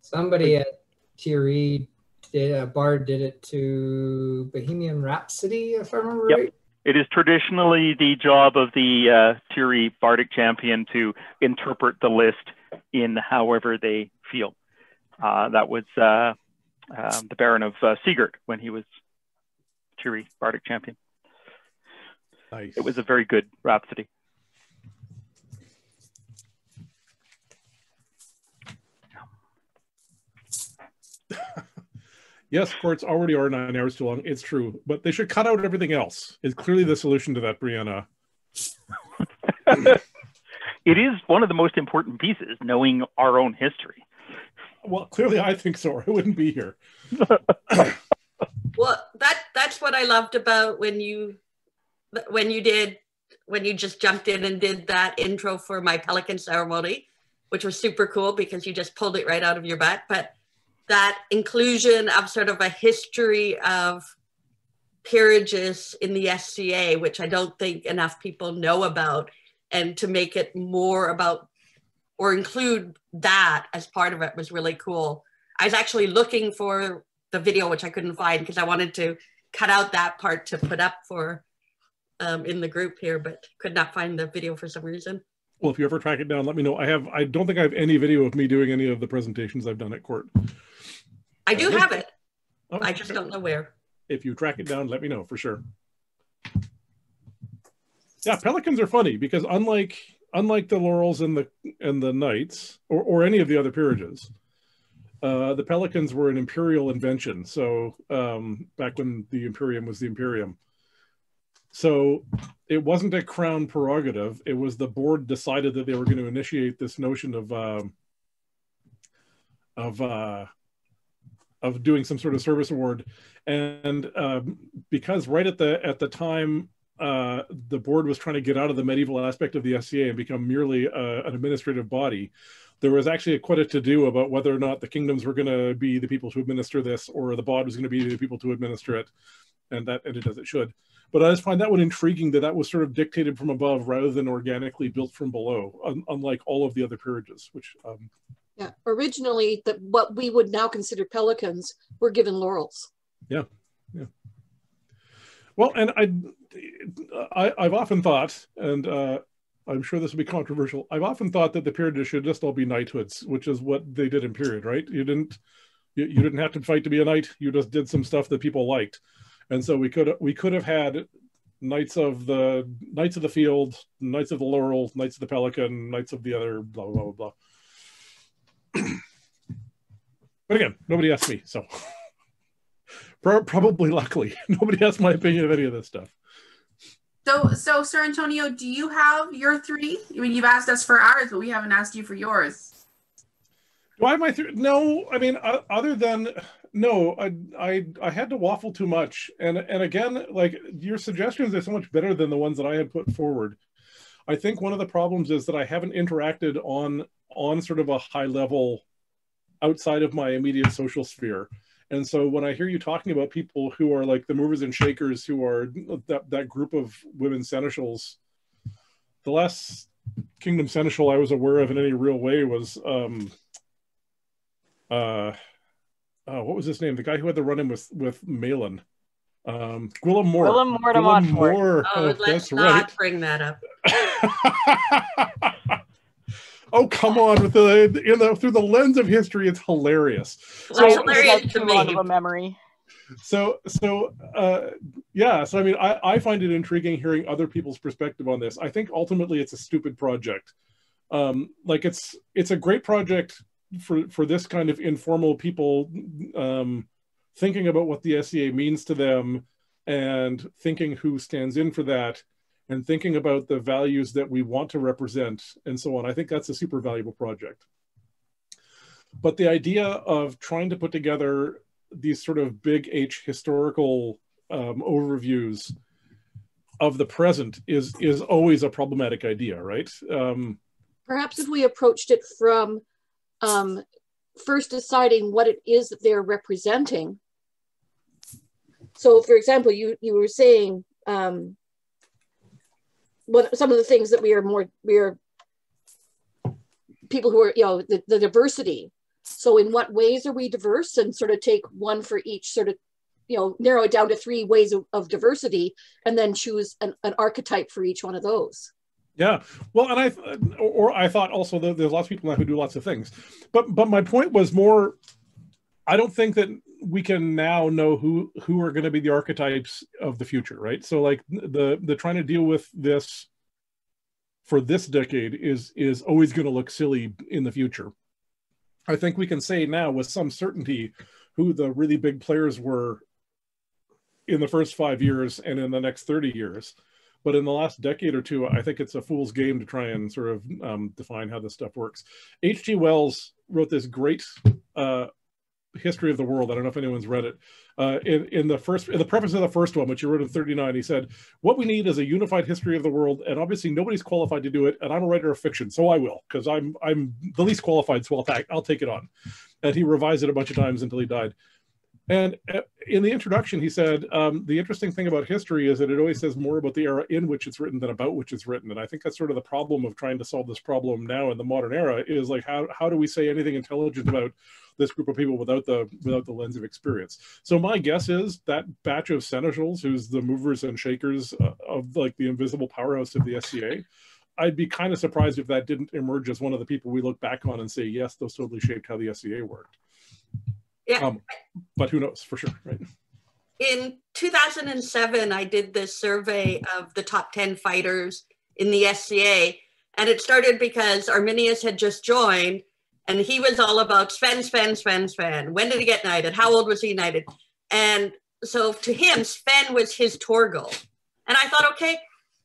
Somebody at Thierry Bard did it to Bohemian Rhapsody, if I remember right. It is traditionally the job of the Thierry Bardic champion to interpret the list in however they feel. That was the Baron of Sigurd when he was Thierry Bardic champion. Nice. It was a very good rhapsody. Yes, courts already are 9 hours too long. It's true, but they should cut out everything else. It's clearly the solution to that, Brianna. It is one of the most important pieces, knowing our own history. Well, clearly I think so, or I wouldn't be here. Well, that's what I loved about when you just jumped in and did that intro for my pelican ceremony, which was super cool because you just pulled it right out of your butt. But that inclusion of sort of a history of peerages in the SCA, which I don't think enough people know about, and to make it more about or include that as part of it was really cool. I was actually looking for the video, which I couldn't find because I wanted to cut out that part to put up for in the group here, but could not find the video for some reason. Well, if you ever track it down, let me know. I don't think I have any video of me doing any of the presentations I've done at court. I do have it. Oh, I just don't know where. If you track it down, let me know for sure. Yeah, pelicans are funny because unlike the laurels and the knights or any of the other peerages, the pelicans were an imperial invention. So back when the Imperium was the Imperium. So it wasn't a crown prerogative. It was the board decided that they were going to initiate this notion of doing some sort of service award. And because right at the time, the board was trying to get out of the medieval aspect of the SCA and become merely an administrative body, there was actually quite a to-do about whether or not the kingdoms were going to be the people to administer this or the bod was going to be the people to administer it, and that ended as it should. But I just find that one intriguing that was sort of dictated from above rather than organically built from below, unlike all of the other peerages, which Yeah, originally, what we would now consider pelicans were given laurels. Yeah, yeah. Well, and I've often thought, and I'm sure this will be controversial, I've often thought that the period should just all be knighthoods, which is what they did in period, right? You didn't have to fight to be a knight. You just did some stuff that people liked, and so we could have had knights of the field, knights of the laurel, knights of the pelican, knights of the other, blah blah blah blah. But again, nobody asked me, so probably luckily nobody asked my opinion of any of this stuff. So Sir Antonio, do you have your three? I mean, you've asked us for ours, but we haven't asked you for yours. Do I have my three? No, I mean, other than no, I had to waffle too much, and again, like, your suggestions are so much better than the ones that I had put forward. I think one of the problems is that I haven't interacted on sort of a high level outside of my immediate social sphere. And so when I hear you talking about people who are like the movers and shakers, who are that group of women seneschals, the last kingdom seneschal I was aware of in any real way was, what was his name? The guy who had the run-in with Malin. Gwillem Moore. Gwillem Moore de Montfort. Oh, let's not bring that up. Oh, come on! With through the lens of history, it's hilarious. It's hilarious to me. Of a memory. So yeah. So I mean, I find it intriguing hearing other people's perspective on this. I think ultimately it's a stupid project. Like it's a great project for this kind of informal people thinking about what the SCA means to them and thinking who stands in for that, and thinking about the values that we want to represent and so on. I think that's a super valuable project. But the idea of trying to put together these sort of big H historical overviews of the present is always a problematic idea, right? Perhaps if we approached it from first deciding what it is that they're representing. So for example, you were saying, what some of the things that we are people who are, the diversity. So in what ways are we diverse, and sort of take one for each, sort of, narrow it down to 3 ways of diversity, and then choose an archetype for each one of those. Yeah, well, and I thought also that there's lots of people now who do lots of things, but my point was more, I don't think that we can now know who are going to be the archetypes of the future, right? So like the trying to deal with this for this decade is always going to look silly in the future. I think we can say now with some certainty who the really big players were in the first 5 years and in the next 30 years. But in the last decade or two, I think it's a fool's game to try and sort of define how this stuff works. H.G. Wells wrote this great history of the world. I don't know if anyone's read it. In the preface of the first one, which he wrote in 1939, he said, "What we need is a unified history of the world, and obviously nobody's qualified to do it. And I'm a writer of fiction, so I will, because I'm the least qualified, so I'll take it on." And he revised it a bunch of times until he died. And in the introduction, he said, the interesting thing about history is that it always says more about the era in which it's written than about which it's written. And I think that's sort of the problem of trying to solve this problem now in the modern era, is like, how do we say anything intelligent about this group of people without the lens of experience? So my guess is that batch of seneschals, who's the movers and shakers of like the invisible powerhouse of the SCA, I'd be kind of surprised if that didn't emerge as one of the people we look back on and say, yes, those totally shaped how the SCA worked. Yeah. But who knows for sure, right? In 2007, I did this survey of the top 10 fighters in the SCA, and it started because Arminius had just joined, and he was all about Sven. When did he get knighted? How old was he knighted? And so to him, Sven was his Torgal. And I thought, okay,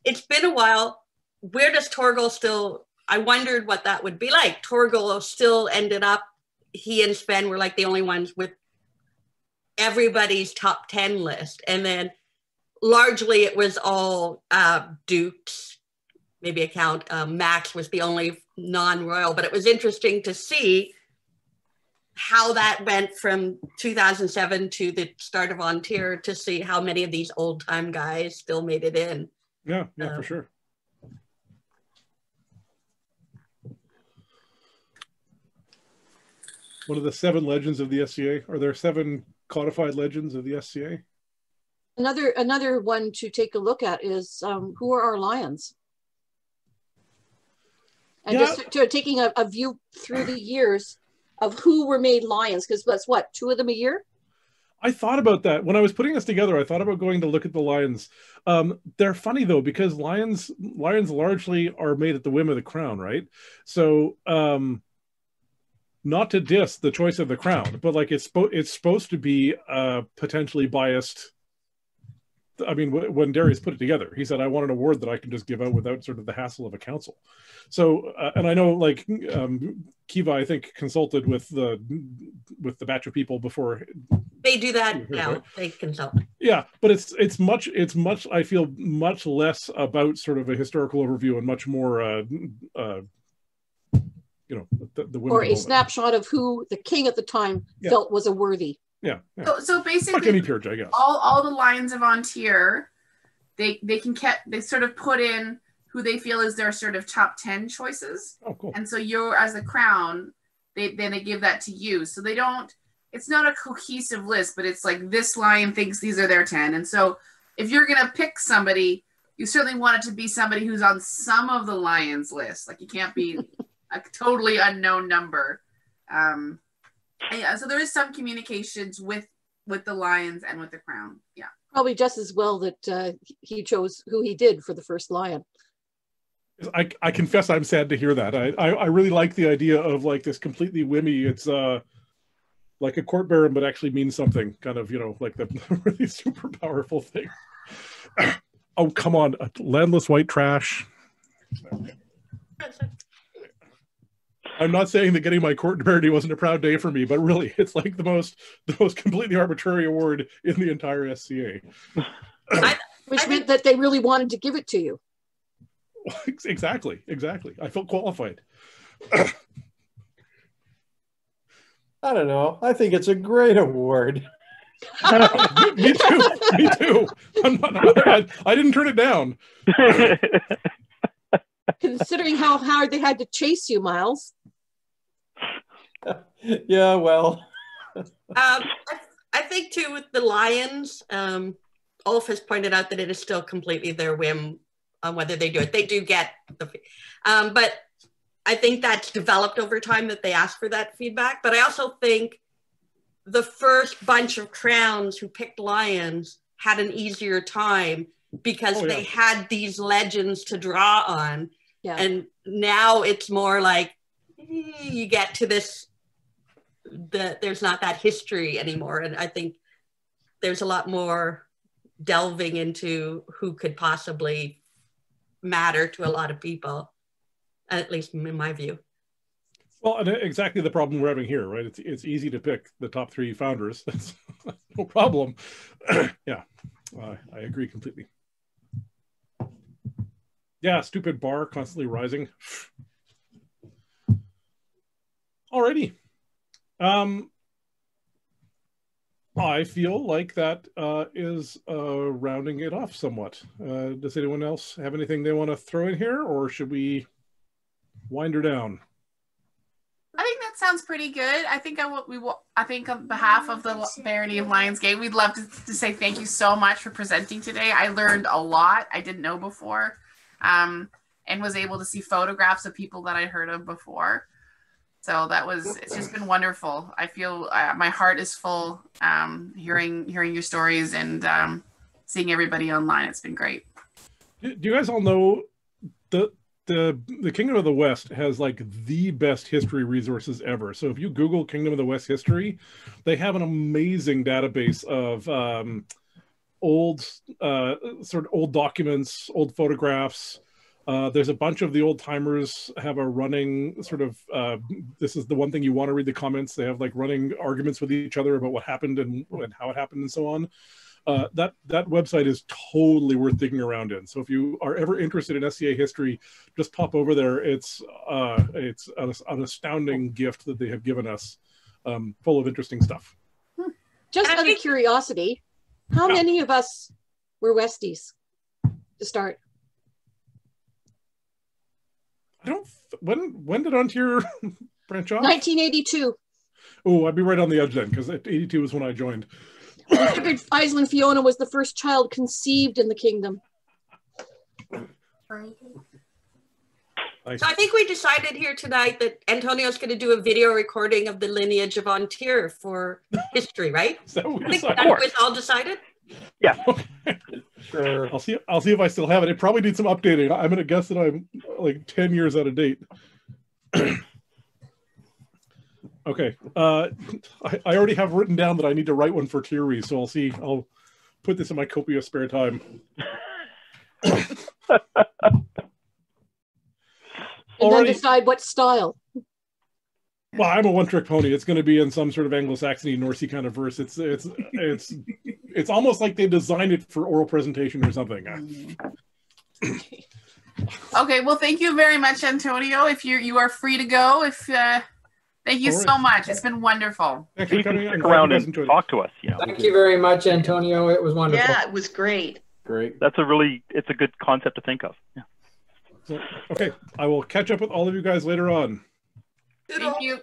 it's been a while. Where does Torgal still, I wondered what that would be like. Torgal still ended up, he and Sven were like the only ones with everybody's top 10 list. And then largely it was all dukes, maybe a count. Max was the only non-royal, but it was interesting to see how that went from 2007 to the start of An Tir, to see how many of these old time guys still made it in. Yeah, for sure. one of the 7 legends of the SCA. Are there 7 codified legends of the SCA? Another one to take a look at is who are our lions? And just taking a view through the years of who were made lions, because that's what, 2 of them a year? I thought about that. When I was putting this together, I thought about going to look at the lions. They're funny though, because lions largely are made at the whim of the crown, right? So not to diss the choice of the crown, but like it's supposed to be potentially biased. I mean, when Darius put it together, he said, I want an award that I can just give out without sort of the hassle of a council. So, and I know like Kiva, I think, consulted with the batch of people before. They do that now. Right? They consult. Yeah, but it's much, I feel much less about sort of a historical overview and much more, the or a snapshot of who the king at the time felt was a worthy. Yeah. So basically, like any church, I guess. All the lions of An Tir, they sort of put in who they feel is their sort of top 10 choices. Oh, cool. And so you're, as a crown, they give that to you. So they don't. It's not a cohesive list, but it's like this lion thinks these are their 10. And so if you're gonna pick somebody, you certainly want it to be somebody who's on some of the lions list. Like you can't be a totally unknown number. Yeah, so there is some communications with the lions and with the crown. Yeah, probably just as well that he chose who he did for the first lion. I confess I'm sad to hear that. I really like the idea of like this completely whimmy. It's like a court baron, but actually means something. Kind of, like the really super powerful thing. Oh, come on, landless white trash. I'm not saying that getting my court barony wasn't a proud day for me, but really, it's like the most completely arbitrary award in the entire SCA. Which meant that they really wanted to give it to you. Exactly. I felt qualified. I don't know. I think it's a great award. Me too. I didn't turn it down. Considering how hard they had to chase you, Miles. Yeah, well. I think too with the lions, Ulf has pointed out that it is still completely their whim on whether they do it. They do get the, but I think that's developed over time that they ask for that feedback. But I also think the first bunch of crowns who picked lions had an easier time because they had these legends to draw on. Yeah. And now it's more like you get to this, there's not that history anymore. And I think there's a lot more delving into who could possibly matter to a lot of people, at least in my view. Well, and exactly the problem we're having here, right? It's easy to pick the top 3 founders. That's no problem. Yeah, I agree completely. Yeah, stupid bar constantly rising. Alrighty. I feel like that is rounding it off somewhat. Does anyone else have anything they want to throw in here, or should we wind her down? I think that sounds pretty good. I think I think on behalf of the Barony of Lionsgate, we'd love to say thank you so much for presenting today. I learned a lot I didn't know before, and was able to see photographs of people that I'd heard of before. So it's just been wonderful. I feel my heart is full hearing your stories and seeing everybody online. It's been great. Do you guys all know the Kingdom of the West has like the best history resources ever. So if you Google Kingdom of the West history, they have an amazing database of old documents, old photographs. There's a bunch of the old timers have a running sort of, this is the one thing you want to read the comments. They have like running arguments with each other about what happened and how it happened and so on. That website is totally worth digging around in. So if you are ever interested in SCA history, just pop over there. It's an astounding gift that they have given us, full of interesting stuff. Just out of curiosity, how many of us were Westies to start? I don't. When did An Tir branch off? 1982. Oh, I'd be right on the edge then, because 82 is when I joined. I figured Iceland Fiona was the first child conceived in the kingdom. So I think we decided here tonight that Antonio's going to do a video recording of the lineage of An Tir for history, right? Is that what I think that was all decided. Yeah. Sure. I'll see if I still have it. It probably needs some updating. I'm going to guess that I'm like 10 years out of date. Okay. I already have written down that I need to write one for Tiri, so I'll put this in my copious spare time. And then decide what style. Well, I'm a one-trick pony. It's going to be in some sort of Anglo-Saxony, Norsey kind of verse. It's almost like they designed it for oral presentation or something. Okay, well, thank you very much, Antonio. If you are free to go, thank you so much. It's been wonderful. Thanks for coming. Stick around and talk to us. Thank you very much, Antonio. It was wonderful. Yeah, it was great. Great. It's a good concept to think of. Yeah. So, okay, I will catch up with all of you guys later on. Thank you.